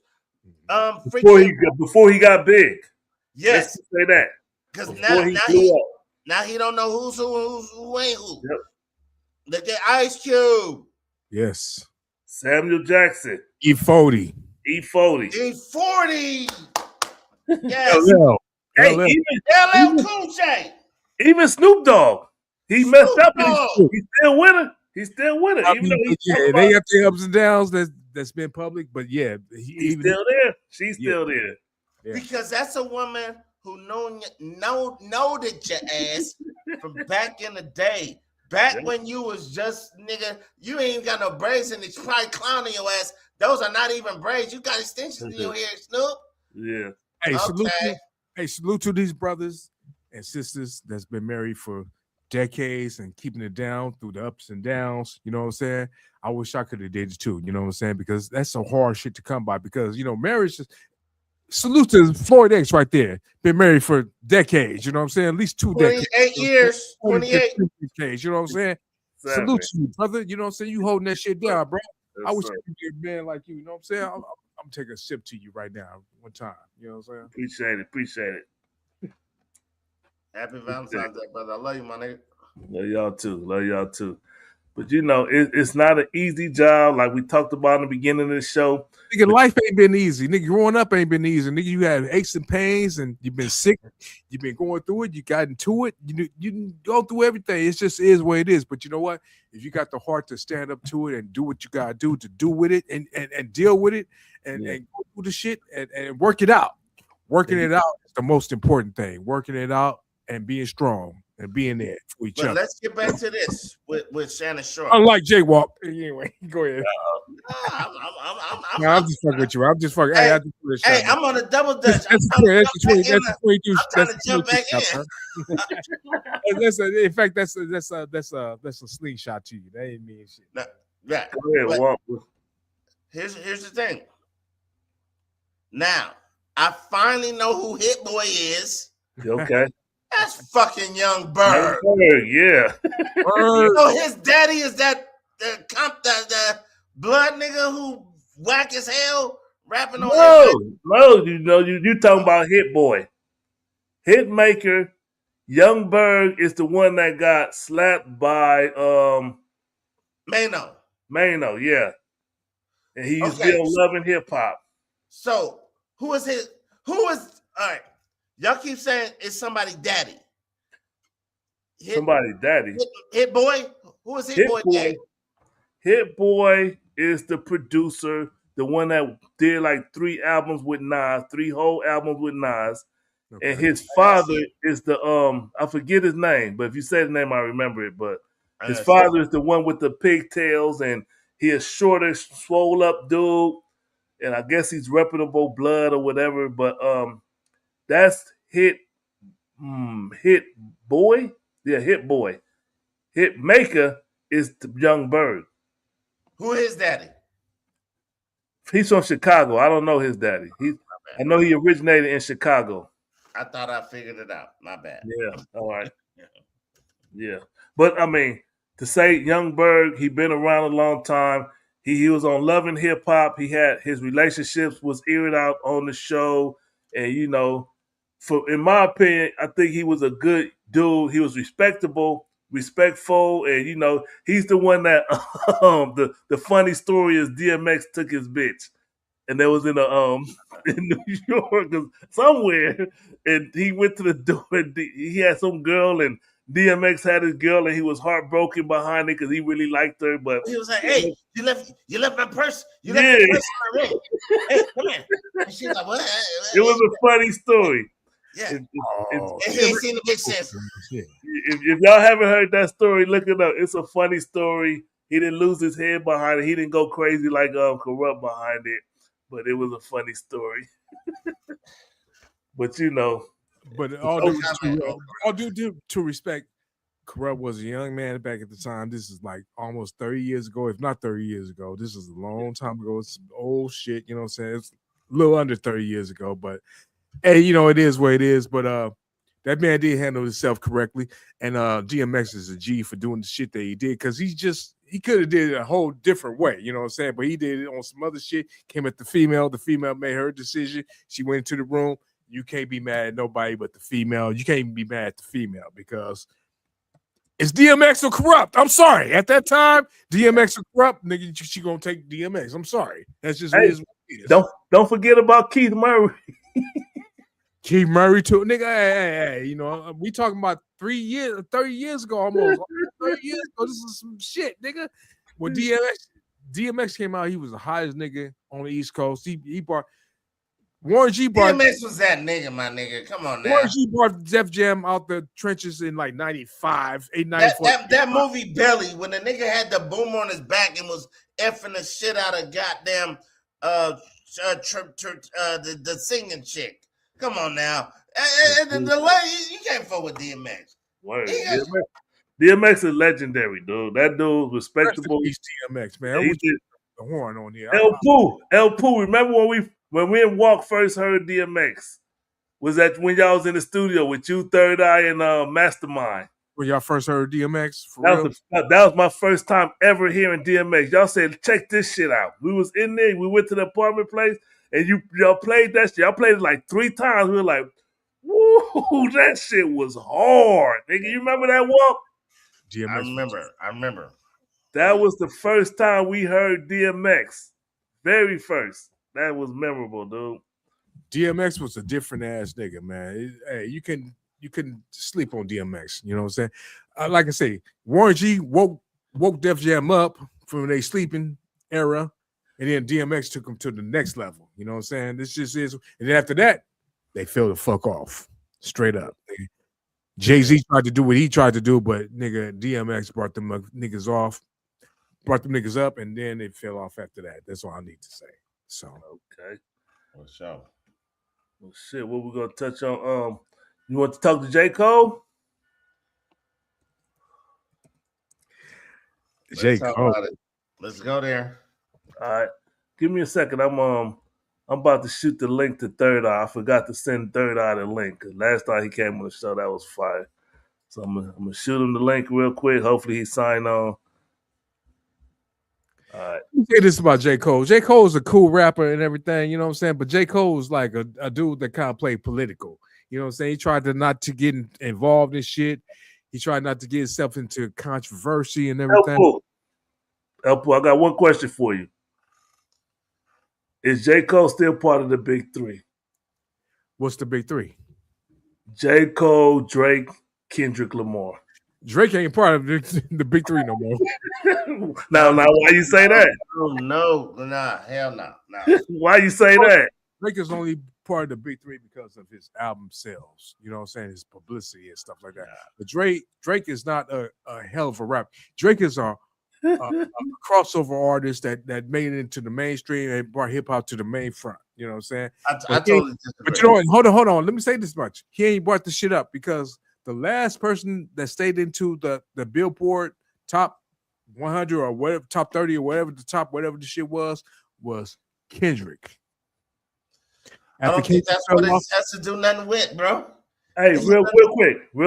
S2: Before he got big.
S1: Yes.
S2: Let's say that.
S1: Because now he don't know who's who ain't who.
S2: Yep.
S1: Look at Ice Cube.
S3: Yes.
S2: Samuel Jackson.
S3: E40.
S2: E40.
S1: E40. Yes.
S3: LL.
S2: Hey,
S1: LL Cool J.
S2: Even Snoop Dogg. He messed up and he's still with her. He's still with her.
S3: I mean, they got their ups and downs that's been public, but yeah,
S2: he's still there. She's still there.
S1: Yeah. Because that's a woman who noted your ass from back in the day. Back when you was just nigga, you ain't even got no braids and it's probably clowning your ass. Those are not even braids. You got extensions in your hair, Snoop.
S2: Yeah.
S3: Hey, salute to these brothers and sisters that's been married for decades and keeping it down through the ups and downs. You know what I'm saying? I wish I could have did it too. You know what I'm saying? Because that's some hard shit to come by. Because marriage is. Salute to Floyd X right there. Been married for decades. You know what I'm saying? At least 2 decades.
S1: 28 years. 28
S3: decades. You know what I'm saying?
S2: Exactly.
S3: Salute to you, brother. You know what I'm saying? You holding that shit down, bro.
S2: Yes,
S3: I wish
S2: sir.
S3: I could be a man like you. You know what I'm saying? I'm taking a sip to you right now, one time. You know what I'm saying?
S2: Appreciate it.
S1: Happy Valentine's Day, brother. I love you, my nigga.
S2: Love y'all too. But it's not an easy job, like we talked about in the beginning of the show.
S3: Nigga, life ain't been easy. Nigga, growing up ain't been easy. Nigga, you had aches and pains, and you've been sick. You've been going through it. You got into it. You go through everything. It just is what it is. But you know what? If you got the heart to stand up to it and do what you gotta do to do with it and deal with it and go through the shit and work it out. Working it out is the most important thing. Working it out and being strong and being there for each other.
S1: Let's get back to this with Shannon Sharpe.
S3: Unlike Jaywalk. Anyway, go ahead. I'm just fucking with you. I'm just fucking.
S1: Hey, I'm on a double dutch.
S3: That's the 22.
S1: I'm trying to jump back in.
S3: In fact, that's a slingshot to you. That ain't mean shit.
S1: No, yeah.
S2: Go ahead,
S1: here's the thing. Now, I finally know who Hit Boy is.
S2: Okay.
S1: That's fucking Young Bird.
S2: Yeah.
S1: You know his daddy is that the blood nigga who whack as hell rapping on.
S2: No, you talking about Hit Boy, Hitmaker. Young Bird is the one that got slapped by Mano, yeah, and he's still loving hip hop.
S1: So who is all right? Y'all keep saying it's somebody daddy.
S2: Somebody daddy.
S1: Hit Boy? Who is Hit Boy daddy?
S2: Hit Boy is the producer, the one that did like 3 albums with Nas, 3 whole albums with Nas. Okay. And his father is the I forget his name, but if you say the name, I remember it. But his father is the one with the pigtails, and he is shorter, swole up dude, and I guess he's reputable blood or whatever. But that's Hit Boy. Yeah, Hit Boy. Hitmaker is the Young Bird.
S1: Who is daddy?
S2: He's from Chicago. I don't know his daddy. I know he originated in Chicago.
S1: I thought I figured it out. My bad.
S2: Yeah. All right. Yeah. But I mean, to say Young Bird, he been around a long time. He was on Love and Hip Hop. He had his relationships was aired out on the show, and in my opinion, I think he was a good dude. He was respectful, and he's the one that the funny story is DMX took his bitch and they was in in New York somewhere, and he went to the door. And he had some girl, and DMX had his girl, and he was heartbroken behind it because he really liked her. But
S1: he was like, "Hey, you left my purse. You left my purse in my room. Hey, come here." And she's like, "What?"
S2: It was a funny story.
S1: Yeah.
S3: Oh,
S1: He ain't seen the big sense.
S2: If y'all haven't heard that story, look it up. It's a funny story. He didn't lose his head behind it. He didn't go crazy like Corrupt behind it, but it was a funny story. But you know,
S3: but all due to respect, Corrupt was a young man back at the time. This is like almost 30 years ago, if not 30 years ago. This is a long time ago. It's some old shit, you know what I'm saying? It's a little under 30 years ago, but hey, you know, it is what it is. But that man did handle himself correctly, and DMX is a G for doing the shit that he did, because he could have did it a whole different way, you know what I'm saying? But he did it on some other shit. Came at the female made her decision. She went into the room. You can't be mad at nobody but the female. You can't even be mad at the female because it's DMX or Corrupt. I'm sorry. At that time, DMX or Corrupt, nigga, she gonna take DMX. I'm sorry. That's just what it is.
S2: Don't forget about Keith Murray.
S3: Keith Murray too, nigga. Hey, you know, we talking about 30 years ago, almost 30 years ago. This is some shit, nigga. When DMX came out, he was the hottest nigga on the East Coast. He brought Warren G.
S1: DMX was that nigga, my nigga. Come on now.
S3: Warren G. brought Def Jam out the trenches in like 95, 94.
S1: That movie Belly, when the nigga had the boom on his back and was effing the shit out of goddamn the singing chick. Come on now. And the lady, you can't fuck with DMX.
S2: Word. DMX is legendary, dude. That dude respectable.
S3: DMX, man.
S2: He did
S3: the horn on here.
S2: El Poo. Remember when we and Walk first heard DMX? Was that when y'all was in the studio with you, Third Eye, and Mastermind?
S3: When y'all first heard DMX?
S2: That was my first time ever hearing DMX. Y'all said, check this shit out. We was in there. We went to the apartment place, and y'all played that shit. Y'all played it like 3 times. We were like, woo, that shit was hard. Nigga, you remember that, Walk?
S1: DMX. I remember.
S2: That was the first time we heard DMX. Very first. That was memorable, dude.
S3: DMX was a different ass nigga, man. Hey, you couldn't sleep on DMX. You know what I'm saying? Like I say, Warren G woke Def Jam up from they sleeping era, and then DMX took them to the next level. You know what I'm saying? This just is. And then after that, they fell the fuck off. Straight up. Jay-Z tried to do what he tried to do, but nigga, DMX brought them niggas up, and then they fell off after that. That's all I need to say. So
S2: okay.
S1: For sure.
S2: Well, shit, what we gonna touch on? You want to talk to J. Cole?
S3: J. Cole.
S1: Let's go there.
S2: All right. Give me a second. I'm about to shoot the link to Third Eye. I forgot to send Third Eye the link because last time he came on the show, that was fire. So I'm gonna shoot him the link real quick. Hopefully he sign on. All right.
S3: Let me say this about J. Cole. J. Cole is a cool rapper and everything, you know what I'm saying? But J. Cole is like a dude that kind of played political. You know what I'm saying? He tried to not to get involved in shit. He tried not to get himself into controversy and everything.
S2: Elpo, I got one question for you. Is J. Cole still part of the Big Three?
S3: What's the Big Three?
S2: J. Cole, Drake, Kendrick Lamar.
S3: Drake ain't part of the Big Three no more.
S2: Now, why you say that?
S1: No, hell no.
S2: Why you say that?
S3: Drake is only part of the Big Three because of his album sales. You know what I'm saying? His publicity and stuff like that. But Drake is not a hell of a rapper. Drake is a crossover artist that made it into the mainstream and brought hip hop to the main front. You know what I'm saying?
S1: I totally disagree.
S3: But you know what? Hold on. Let me say this much. He ain't brought the shit up because the last person that stayed into the Billboard top 100 or whatever, top 30 or whatever the shit was Kendrick.
S1: I don't think that's what it has to do nothing with, bro.
S2: Hey, real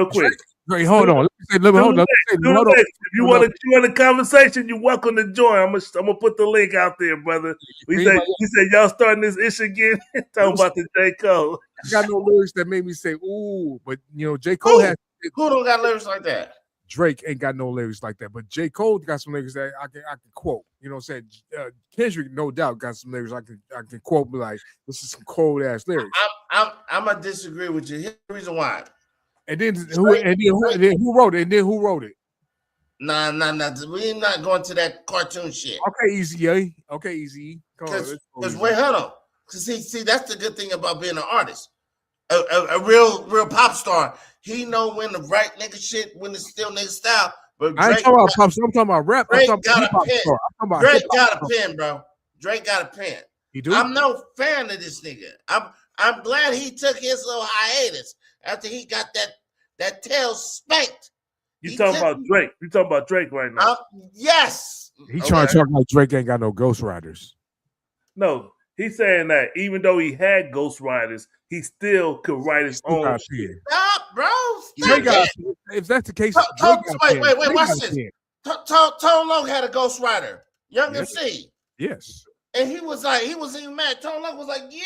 S2: quick.
S3: Great, hold on. Let me hold on.
S2: If you want a conversation, you're welcome to join. I'm gonna put the link out there, brother. He said y'all starting this issue again. Talking about the J. Cole.
S3: I got no lyrics that made me say ooh, but you know J. Cole has.
S1: Who don't got lyrics like that?
S3: Drake ain't got no lyrics like that, but J. Cole got some lyrics that I can quote. You know what I'm saying? Kendrick, no doubt, got some lyrics I can quote. Be like, this is some cold ass lyrics.
S1: I'm gonna disagree with you. Here's the reason why.
S3: And then who wrote it? And then who wrote it?
S1: Nah. We're not going to that cartoon shit.
S3: Okay, Easy A. Okay, Easy.
S1: Because wait, hold on. Cause see, that's the good thing about being an artist. A real pop star. He know when to write nigga shit, when it's still nigga style. But
S3: I ain't talking about pop star. I'm talking about rap.
S1: Drake
S3: I'm talking
S1: got a pen. Drake got a pen, bro. Drake got a pen.
S3: He do?
S1: I'm no fan of this nigga. I'm glad he took his little hiatus after he got that tail spanked.
S2: You talking about Drake? You talking about Drake right now?
S1: Yes.
S3: He trying to talk like Drake ain't got no ghostwriters.
S2: No, he's saying that even though he had ghostwriters, he still could write his own shit.
S1: Stop, bro.
S3: If that's the case,
S1: wait. Watch this. Tone Loc had a ghostwriter, Young MC.
S3: Yes.
S1: And he wasn't even mad. Tone Loc was like, yeah,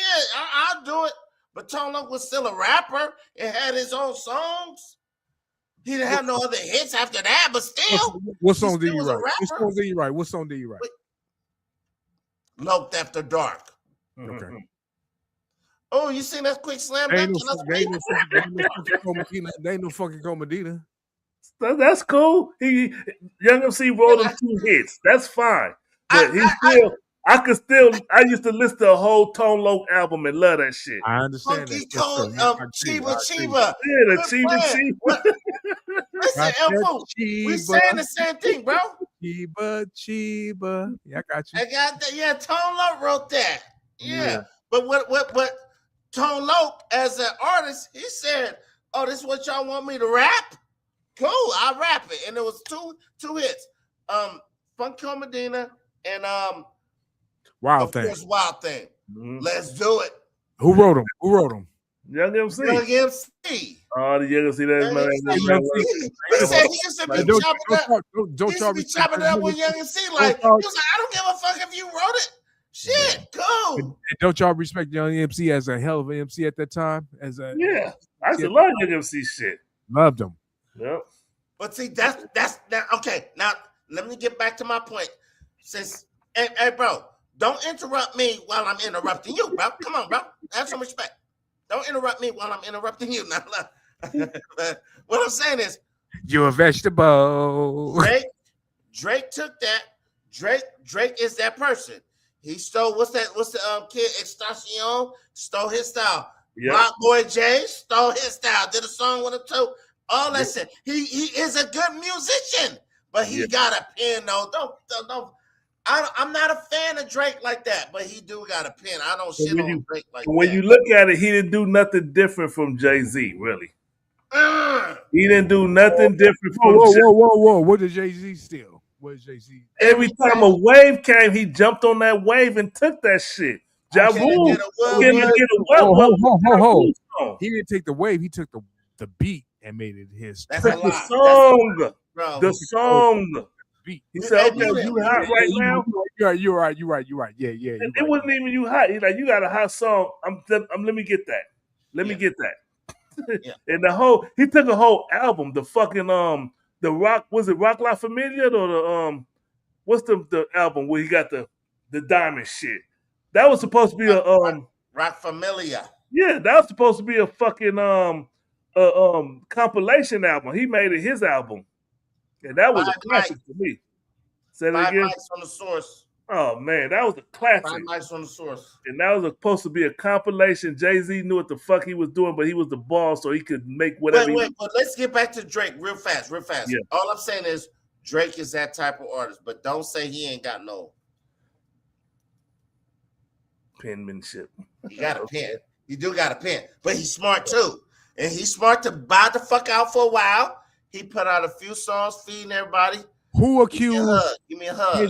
S1: I'll do it. But Tone Loc was still a rapper and had his own songs. He didn't have no other hits after that, but still.
S3: What song did you write? What song did you write?
S1: Loped After Dark.
S3: Okay.
S1: Oh, you seen that quick slam
S3: They
S1: dunk?
S3: ain't no fucking Medina.
S2: That's cool. Young MC wrote him 2 hits. That's fine. But I used to listen to a whole Tone Loc album and love that shit.
S3: I understand
S1: Funky
S3: that.
S1: Tone, Chiba.
S2: Yeah, the Chiba.
S1: Listen, Elfo, we saying the same thing, bro.
S3: Chiba. Yeah, I got you.
S1: I got that. Yeah, Tone Loc wrote that. Yeah. But what Tone Loc, as an artist, he said, oh, this is what y'all want me to rap? Cool, I'll rap it. And it was two hits. Funky Tone Medina and
S3: Wild
S1: of
S3: Thing.
S1: course, Wild Thing. Mm-hmm. Let's do it.
S3: Who wrote them?
S2: Young MC.
S1: Young MC.
S2: Oh, the Young MC. That's my name.
S1: He said he used to be chopping it up with Young MC. Like, he was like, I don't give a fuck if you wrote it. Shit, cool.
S3: And don't y'all respect Young MC as a hell of an MC at that time?
S2: I used to love Young MC shit.
S3: Loved him.
S2: Yep.
S1: But see, that's okay. Now let me get back to my point. Since hey bro, don't interrupt me while I'm interrupting you, bro. Come on, bro. Have some respect. Don't interrupt me while I'm interrupting you. Now, what I'm saying is,
S3: you're a vegetable.
S1: Drake took that. Drake is that person. He stole what's the kid Extortion stole his style. Yep. Block Boy J stole his style. Did a song with him too. All that shit. He is a good musician, but he got a pen though. Don't. I'm not a fan of Drake like that, but he do got a pen. I don't shit on Drake like that.
S2: When you look at it, he didn't do nothing different from Jay-Z, really. He didn't do nothing different from
S3: Whoa. What did Jay-Z steal? What did Jay-Z?
S2: Every time a wave came, he jumped on that wave and took that shit. Ja Rule
S3: He didn't take the wave, he took the beat and made it his.
S1: That's
S2: the song.
S1: Bro.
S2: The song. He said, okay, you hot right now?
S3: You're right. Yeah.
S2: It wasn't even you hot. He's like, you got a hot song. Let me get that. Let me get that. Yeah. And he took a whole album, the fucking the Rock, was it Rock La Familia or the what's the album where he got the diamond shit? That was supposed to be
S1: Rock Familia.
S2: Yeah, that was supposed to be a fucking compilation album. He made it his album. And that was a classic for me. Say that again.
S1: 5 Mics on the Source.
S2: Oh man, that was a classic.
S1: 5 Mics on the Source.
S2: And that was supposed to be a compilation. Jay-Z knew what the fuck he was doing, but he was the boss, so he could make whatever.
S1: Wait, but let's get back to Drake real fast. Yeah. All I'm saying is Drake is that type of artist, but don't say he ain't got no
S2: penmanship.
S1: He got a pen. He do got a pen, but he's smart too, and he's smart to buy the fuck out for a while. He put out a few songs feeding everybody.
S3: Who accused?
S1: Give me a hug.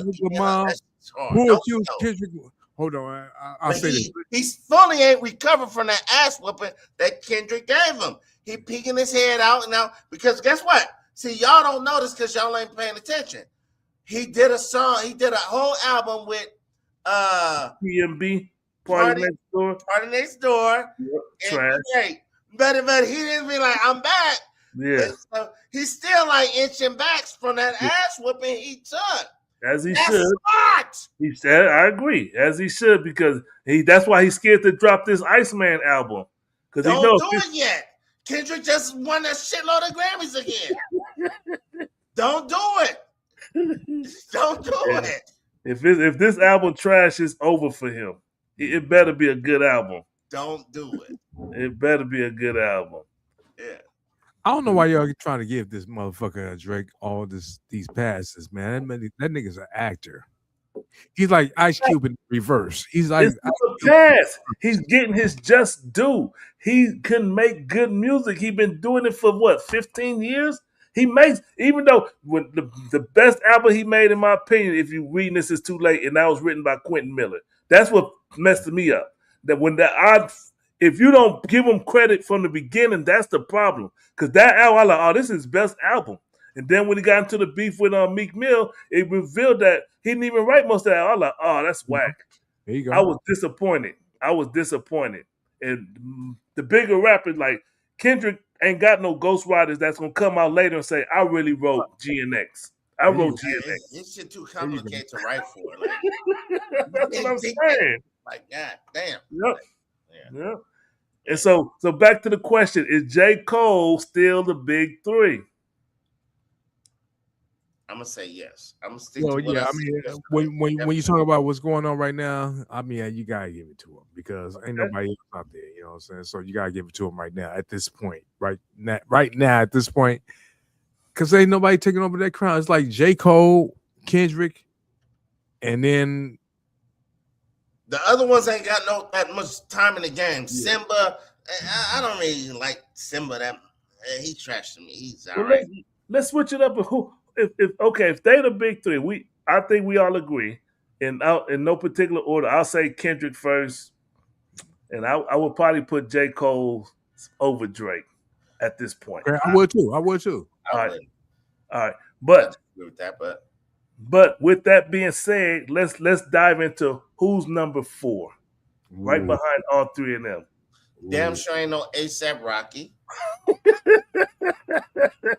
S3: Who accused Kendrick? Hold on, I'll say this.
S1: He fully ain't recovered from that ass whooping that Kendrick gave him. He peeking his head out now because guess what? See, y'all don't know this because y'all ain't paying attention. He did a song. He did a whole album with
S2: PMB, Party Next Door.
S1: Party Next Door.
S2: Yep.
S1: But he didn't be like, I'm back.
S2: Yeah,
S1: So he's still like inching back from that ass whooping he took.
S2: as he
S1: That's
S2: should.
S1: smart.
S2: He said, I agree, as he should, because that's why he's scared to drop this Iceman album. Because he
S1: Don't
S2: knows
S1: do it yet. Kendrick just won a shitload of Grammys again. Don't do it. Don't do it.
S2: if this album trash is over for him, it better be a good album.
S1: Don't do it.
S2: It better be a good album.
S1: Yeah.
S3: I don't know why y'all trying to give this motherfucker Drake all these passes, man. That nigga's an actor. He's like Ice Cube in reverse. He's like
S2: It's not a pass. He's getting his just due. He couldn't make good music. He's been doing it for what, 15 years? He makes, even though when the best album he made, in my opinion, if you reading This Is Too Late, and that was written by Quentin Miller. That's what messed me up. That when if you don't give him credit from the beginning, that's the problem. Because that album, I like, oh, this is his best album. And then when he got into the beef with Meek Mill, it revealed that he didn't even write most of that. I was like, oh, that's whack.
S3: There you go.
S2: I was disappointed. And the bigger rappers like Kendrick ain't got no ghostwriters that's gonna come out later and say, I really wrote GNX. I wrote GNX.
S1: It's shit too complicated to write for. Like,
S2: that's what I'm saying.
S1: Like, God damn.
S2: Yep. Yeah. And so back to the question: is J. Cole still the big three?
S1: I'm gonna say yes. I'm gonna stick
S3: Well,
S1: to what
S3: yeah,
S1: I
S3: I mean,
S1: said.
S3: when you talk about what's going on right now, I mean, you gotta give it to him because ain't nobody else out there. You know what I'm saying? So you gotta give it to him right now at this point, right now at this point, because ain't nobody taking over that crown. It's like J. Cole, Kendrick, and then
S1: the other ones ain't got that much time in the game. Simba, I don't really like Simba. That he trashed me. He's all right.
S2: Let's switch it up. If they the big three, I think we all agree in no particular order. I'll say Kendrick first, and I would probably put J. Cole over Drake at this point.
S3: I would too.
S1: All
S2: right. But
S1: with that,
S2: but with that being said, let's dive into who's number 4, right behind all three of them.
S1: Damn sure ain't no ASAP Rocky.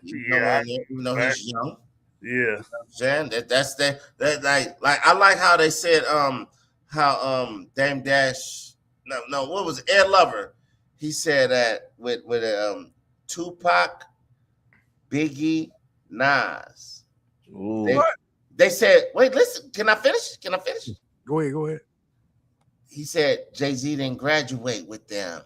S1: Even though he's young.
S2: Yeah.
S1: That's that like I like how they said how Dame Dash what was it? Ed Lover, he said that with Tupac, Biggie, Nas. They said, wait, listen, can I finish?
S3: Go ahead.
S1: He said Jay-Z didn't graduate with them.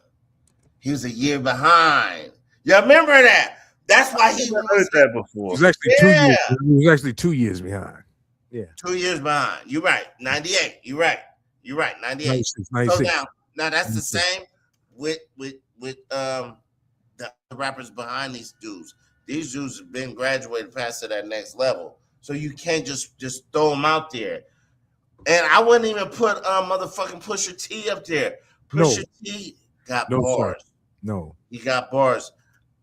S1: He was a year behind. You remember that? That's why he
S2: heard that before.
S3: He was actually 2 years. He was actually 2 years behind. Yeah,
S1: 2 years behind. You're right. 98. You're right. 98.
S3: 96.
S1: So now that's 96. The same with the rappers behind these dudes. These dudes have been graduated past to that next level. So you can't just throw them out there. And I wouldn't even put motherfucking Pusha T up there. Pusha T got bars.
S3: Sir. No,
S1: he got bars.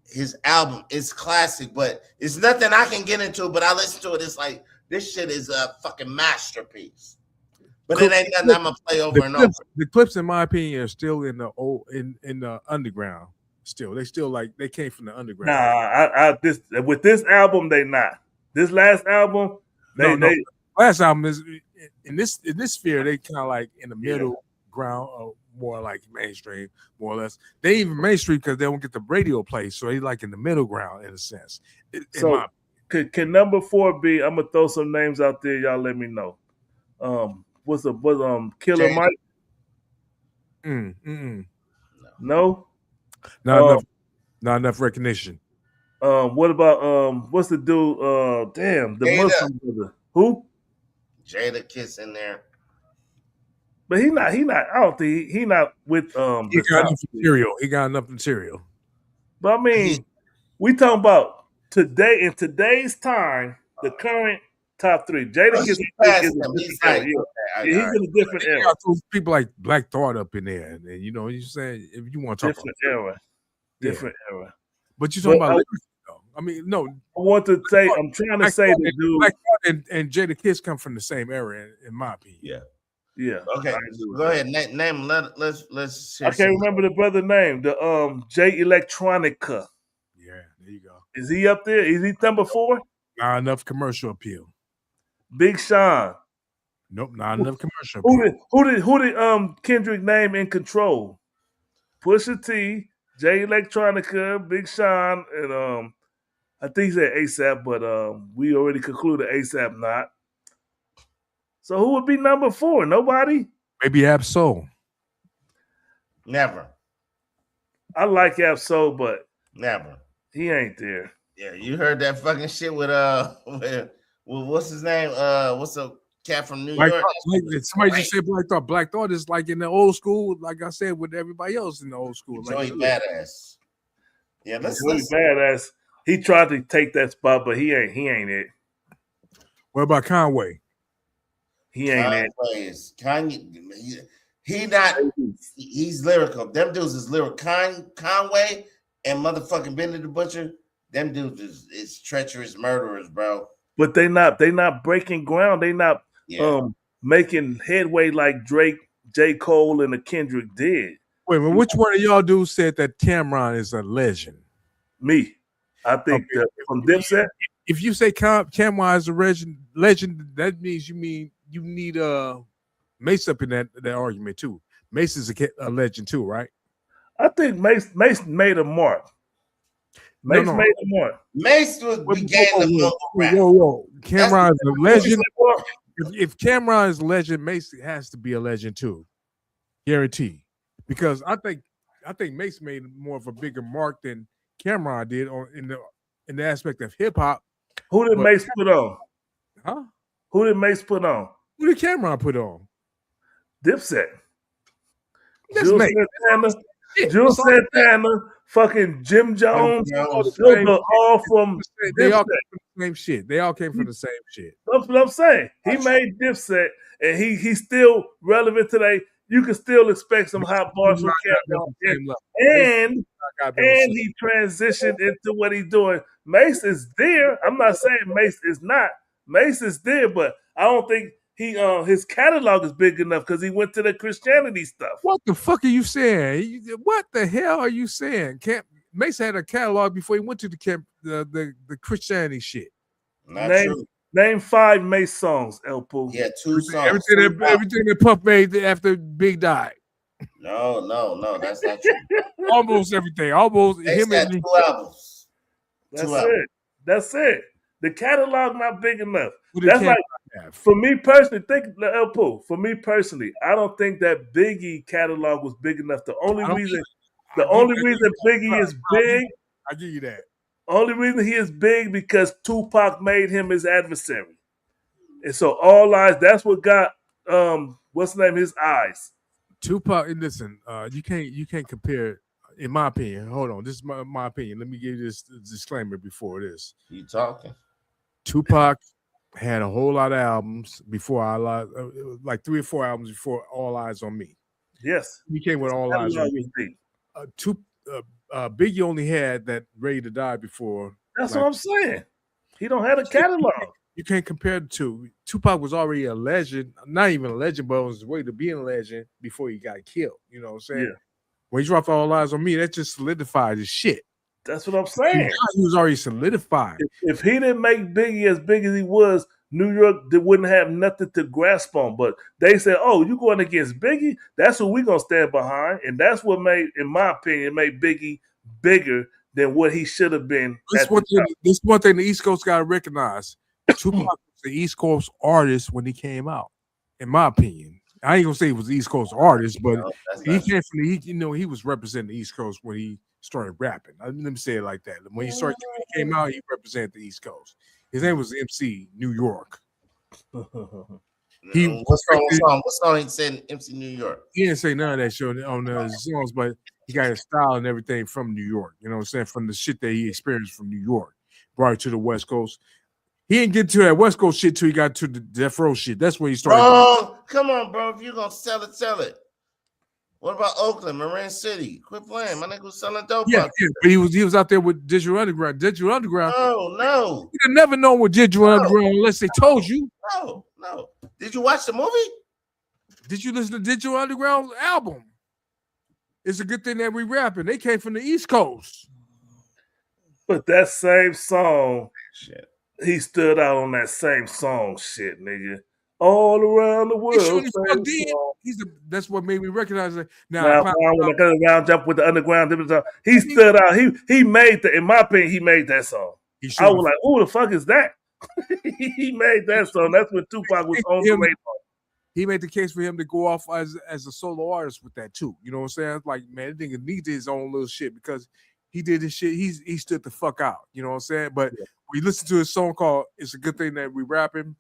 S1: His album is classic, but it's nothing I can get into. But I listen to it. It's like this shit is a fucking masterpiece. But it ain't nothing I'm gonna play over and over.
S3: The clips, in my opinion, are still in the in the underground. Still, they came from the underground.
S2: Nah, with this album, they not. This last album,
S3: last album is in this sphere. They kind of like in the middle ground, more like mainstream, more or less. They even mainstream because they don't get the radio play, so they like in the middle ground in a sense.
S2: Can number 4 be? I'm gonna throw some names out there. Y'all let me know. What's Killer
S1: Jada.
S2: Mike? No,
S3: not enough recognition.
S2: What about what's the dude? The
S1: Jada.
S2: Muslim brother. Who?
S1: Jada Kiss in there.
S2: But he not. I don't think he not with
S3: He got enough material. He got enough material.
S2: But I mean, we talking about today in today's time, the current top 3. Jada Kiss he's in a different era.
S3: Got those people like Black Thought up in there, and you know, you saying if you want to talk
S2: different era.
S3: But you talking about lyrics, though. I mean, no.
S2: I'm trying to say the dude.
S3: Black Thought and Jada Kiss come from the same era, in my opinion.
S2: Yeah.
S1: Okay. Go ahead. Name. Let's.
S2: I can't remember the brother name. The J Electronica.
S3: Yeah. There you go.
S2: Is he up there? Is he number 4?
S3: Not enough commercial appeal.
S2: Big Sean.
S3: Nope, not enough commercial appeal.
S2: Who did Kendrick name in Control? Pusha T, Jay Electronica, Big Sean, and I think he said ASAP, but we already concluded ASAP not. So who would be number 4? Nobody?
S3: Maybe Absol.
S1: Never.
S2: I like Absol, but
S1: Never.
S2: he ain't there.
S1: Yeah, you heard that fucking shit with what's his name? What's the cat from New York?
S3: Somebody just said Black Thought. Black Thought is like in the old school, like I said, with everybody else in the old school.
S1: Joey badass. Yeah,
S2: Joey badass. He tried to take that spot, but he ain't it.
S3: What about Conway?
S1: He ain't it. Kanye. He's lyrical. Them dudes is lyrical. Conway and motherfucking Benny the Butcher. Them dudes is treacherous murderers, bro.
S2: But they not breaking ground. They not making headway like Drake, J. Cole, and the Kendrick did.
S3: Wait, but which one of y'all dudes said that Cameron is a legend?
S2: Me. I think from Dipset.
S3: If you say Cameron is a legend, that means you need Mace up in that argument too. Mace is a legend too, right?
S2: I think Mace made a mark. Mace made a mark.
S1: Mace began the rap.
S3: Whoa. Cameron is a legend. If Cameron is a legend, Mace has to be a legend too. Guarantee. Because I think Mace made more of a bigger mark than Cameron did in the aspect of hip hop.
S2: Who did Mace put on?
S3: Huh?
S2: Who did Mace put on?
S3: Who did Cameron put on?
S2: Dipset.
S3: Jules
S2: Santana, fucking Jim Jones, all from
S3: they all came from the same shit. They all came from the same shit.
S2: That's what I'm saying. He made Dipset, and he's still relevant today. You can still expect some hot bars from Cameron. And he transitioned into what he's doing. Mace is there. I'm not saying Mace is not. Mace is there, but I don't think his catalog is big enough because he went to the Christianity stuff.
S3: What the fuck are you saying? What the hell are you saying? Mace had a catalog before he went to the Christianity shit.
S2: Name 5 Mace songs, El Poo.
S1: Yeah, 2 songs.
S3: Everything that Puff made after Big died.
S1: No, that's not true.
S3: Almost everything. Almost
S1: Mace
S3: him
S1: had
S3: and
S1: 2 albums.
S2: That's it. The catalog not big enough. That's like for me personally. El Poo. For me personally, I don't think that Biggie catalog was big enough. The only reason Biggie is big,
S3: I give you that.
S2: Only reason he is big because Tupac made him his adversary, and so All Eyes. That's what got what's the name? His eyes.
S3: Tupac. And listen, you can't compare. In my opinion, hold on. This is my opinion. Let me give you this disclaimer before this.
S1: You talking?
S3: Tupac had a whole lot of albums before like 3 or 4 albums before All Eyes on Me.
S2: Yes,
S3: he came with All Eyes on Me. Biggie only had that Ready to Die before.
S2: That's what I'm saying. He don't have a catalog.
S3: You can't compare the two. Tupac was already a legend, not even a legend, but on his way to being a legend before he got killed. You know what I'm saying?
S2: Yeah.
S3: When he dropped All Eyes on Me, that just solidified his shit.
S2: That's what I'm saying.
S3: He was already solidified.
S2: If he didn't make Biggie as big as he was, New York they wouldn't have nothing to grasp on. But they said, "Oh, you going against Biggie? That's what we're gonna stand behind," and that's what made, in my opinion, made Biggie bigger than what he should have been.
S3: This one thing the East Coast got to recognize: Tupac was the East Coast artist when he came out. In my opinion, I ain't gonna say he was the East Coast artist, but he came from he was representing the East Coast when he started rapping. Let me say it like that. When he came out, he represented the East Coast. His name was MC New York.
S1: What song he said MC New York?
S3: He didn't say none of that shit on the songs, but he got his style and everything from New York. You know what I'm saying? From the shit that he experienced from New York, brought it to the West Coast. He didn't get to that West Coast shit till he got to the Death Row shit. That's where he started.
S1: Oh, come on, bro. If you're gonna sell it. What about Oakland, Marin City? Quit playing. My nigga was selling dope.
S3: Yeah, but he was out there with Digital Underground. Digital Underground.
S1: No.
S3: You'd have never known what Digital Underground unless they told you.
S1: No. Did you watch the movie?
S3: Did you listen to Digital Underground's album? It's a good thing that we rapping. They came from the East Coast.
S2: But that same song,
S1: Shit.
S2: he stood out on that same song, shit, nigga. All around the
S3: He
S2: world,
S3: shooting his
S2: same
S3: fuck dead.
S2: song.
S3: That's what made me recognize it. Now,
S2: Round when I got around, jump with the underground. He stood out. He made that. In my opinion, he made that song. I was like, "Who the fuck is that?" He made that song. That's when Tupac was on the radar.
S3: He made the case for him to go off as a solo artist with that too. You know what I'm saying? Like, man, that nigga needs his own little shit because he did his shit. He stood the fuck out. You know what I'm saying? But we listened to his song called "It's a Good Thing That We Rapping"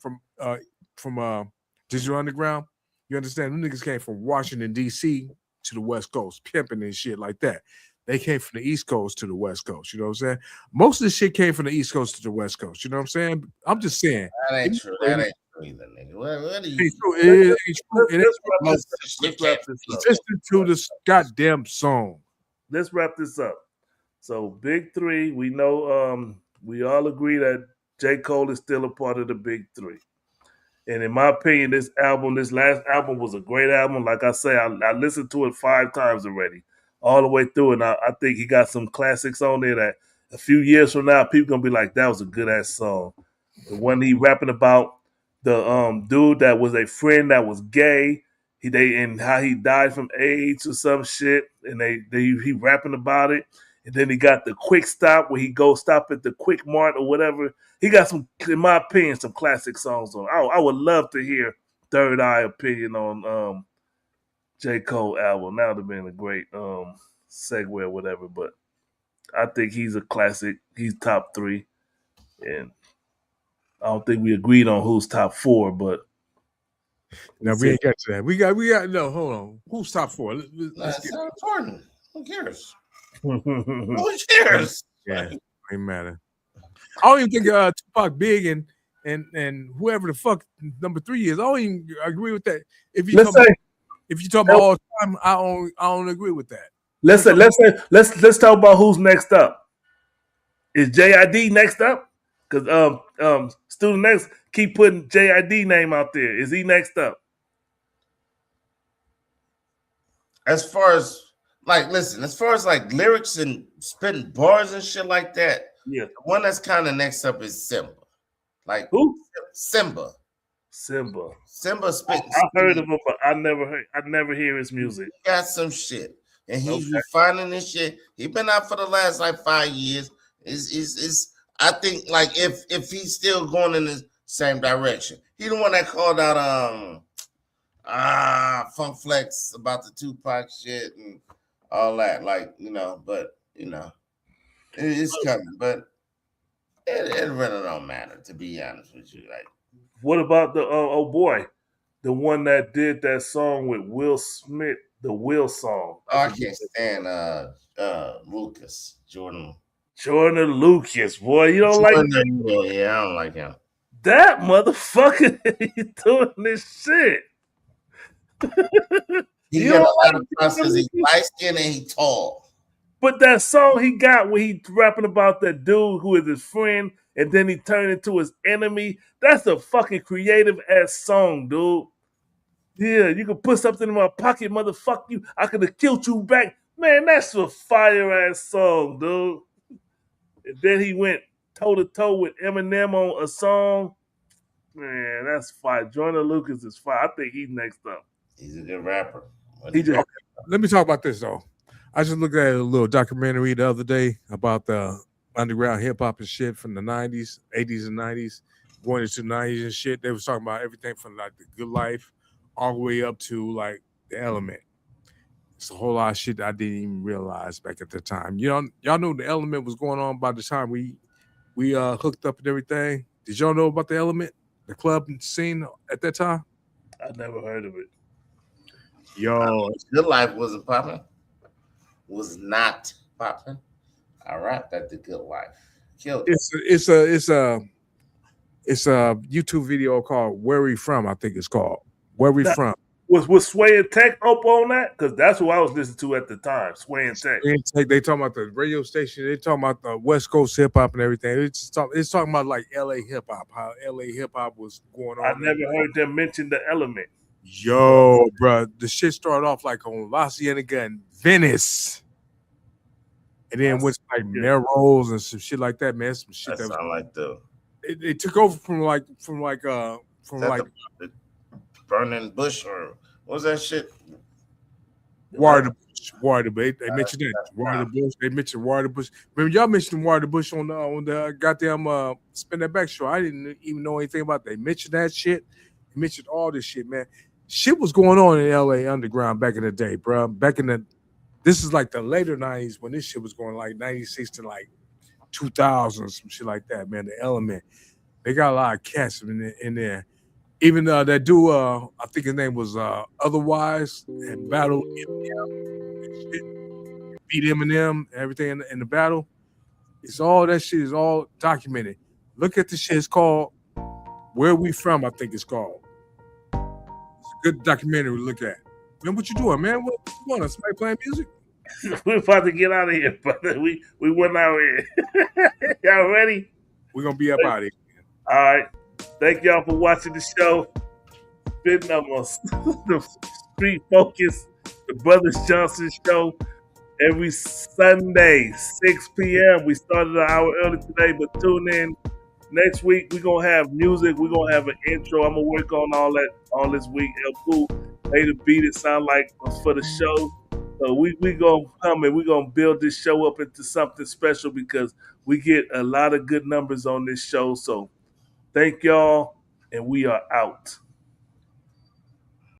S3: from Digital Underground. You understand? Them niggas came from Washington D.C. to the West Coast, pimping and shit like that. They came from the East Coast to the West Coast. You know what I'm saying? Most of the shit came from the East Coast to the West Coast. You know what I'm saying? I'm just saying.
S1: That ain't true. That ain't true either, nigga. What are you?
S3: It ain't true.
S2: Let's wrap this up.
S3: Listen to this goddamn song.
S2: Let's wrap this up. So, Big Three, we know we all agree that J. Cole is still a part of the Big Three. And in my opinion, this last album was a great album. Like I say, I listened to it 5 times already, all the way through. And I think he got some classics on there that a few years from now, people going to be like, that was a good-ass song. The one he rapping about the dude that was a friend that was gay, and how he died from AIDS or some shit, and he rapping about it. And then he got the Quick Stop where he go stop at the Quick Mart or whatever. He got some, in my opinion, some classic songs on. I would love to hear Third Eye opinion on J. Cole album. That would have been a great segue or whatever. But I think he's a classic. He's top 3. And I don't think we agreed on who's top 4, but
S3: no, we ain't got to that. We got no, hold on. Who's top 4?
S1: That's not important. Who cares?
S2: Who
S1: cares?
S3: Yeah, ain't matter. I don't even think Tupac Big and whoever the fuck number 3 is. I don't even agree with that. If you talk about all time, I don't agree with that.
S2: Let's talk about who's next up. Is JID next up? Because Student Next keep putting JID name out there. Is he next up?
S1: As far as like lyrics and spitting bars and shit like that,
S2: yeah,
S1: the one that's kind of next up is Simba. Like
S2: who?
S1: Simba spitting.
S2: I heard of him, but I never hear his music.
S1: He got some shit, and he's refining this shit. He been out for the last like 5 years. Is I think like if he's still going in the same direction, he the one that called out Funk Flex about the Tupac shit and all that, like, but it's coming, but it really don't matter, to be honest with you. Like,
S2: what about the the one that did that song with Will Smith, the Will song?
S1: Oh, I can't stand
S2: Jordan Lucas, boy, you don't like him?
S1: Yeah, I don't like him.
S2: That motherfucker, he doing this shit.
S1: He got a lot of trust because he's light skinned and he's tall.
S2: But that song he got where he rapping about that dude who is his friend and then he turned into his enemy, that's a fucking creative ass song, dude. Yeah, you can put something in my pocket, motherfucker. You, I could have killed you back. Man, that's a fire ass song, dude. And then he went toe to toe with Eminem on a song. Man, that's fire. Jordan Lucas is fire. I think he's next up.
S1: He's a good rapper.
S3: Let me talk about this though. I just looked at a little documentary the other day about the underground hip hop and shit from the 90s, 80s and 90s, going into the 90s and shit. They was talking about everything from like the Good Life all the way up to like the Element. It's a whole lot of shit that I didn't even realize back at the time. Y'all know the Element was going on by the time we hooked up and everything. Did y'all know about the Element, the club scene at that time?
S2: I never heard of it.
S3: Yo,
S1: Good Life wasn't popping. Was not popping. I rapped at the Good Life. Killed it.
S3: It's a YouTube video called "Where We From." I think it's called "Where We From."
S2: Was Sway and Tech up on that? Because that's who I was listening to at the time. Sway and Tech.
S3: They talking about the radio station. They talking about the West Coast hip hop and everything. It's talking about like LA hip hop. How LA hip hop was going on.
S2: I never heard them mention the Element.
S3: Yo, bro, the shit started off like on La Cienega in Venice, and then with like Narrows and some shit like that, man. Some shit
S1: That sound like the
S3: it took over from
S1: the burning bush or what was that shit?
S3: War the Bush. They mentioned that. War the Bush. They mentioned War the Bush. Remember y'all mentioned War the Bush on the goddamn Spin That Back show. I didn't even know anything about that. They mentioned that shit. They mentioned all this shit, man. Shit was going on in LA underground back in the day, bro. This is like the later 90s when this shit was going like 96 to like 2000, some shit like that, man. The Element. They got a lot of cats in there. Even that dude, I think his name was Otherwise, and battled Eminem and shit, beat Eminem, everything in the battle. It's all that shit is all documented. Look at the shit. It's called Where We From, I think it's called. It's a good documentary to look at. Man, what you doing, man? What you want? Somebody playing music?
S2: We're about to get out of here, brother. We went out here. Y'all ready?
S3: We're gonna be up out of here.
S2: All right. Thank y'all for watching the show. Spitting up on the Street Focus, the Brothers Johnson show. Every Sunday, 6 p.m. We started an hour early today, but tune in. Next week, we're going to have music. We're going to have an intro. I'm going to work on all that all this week. El Pooh made a beat it sound like was for the show. So we going to come and we're going to build this show up into something special because we get a lot of good numbers on this show. So thank y'all, and we are out.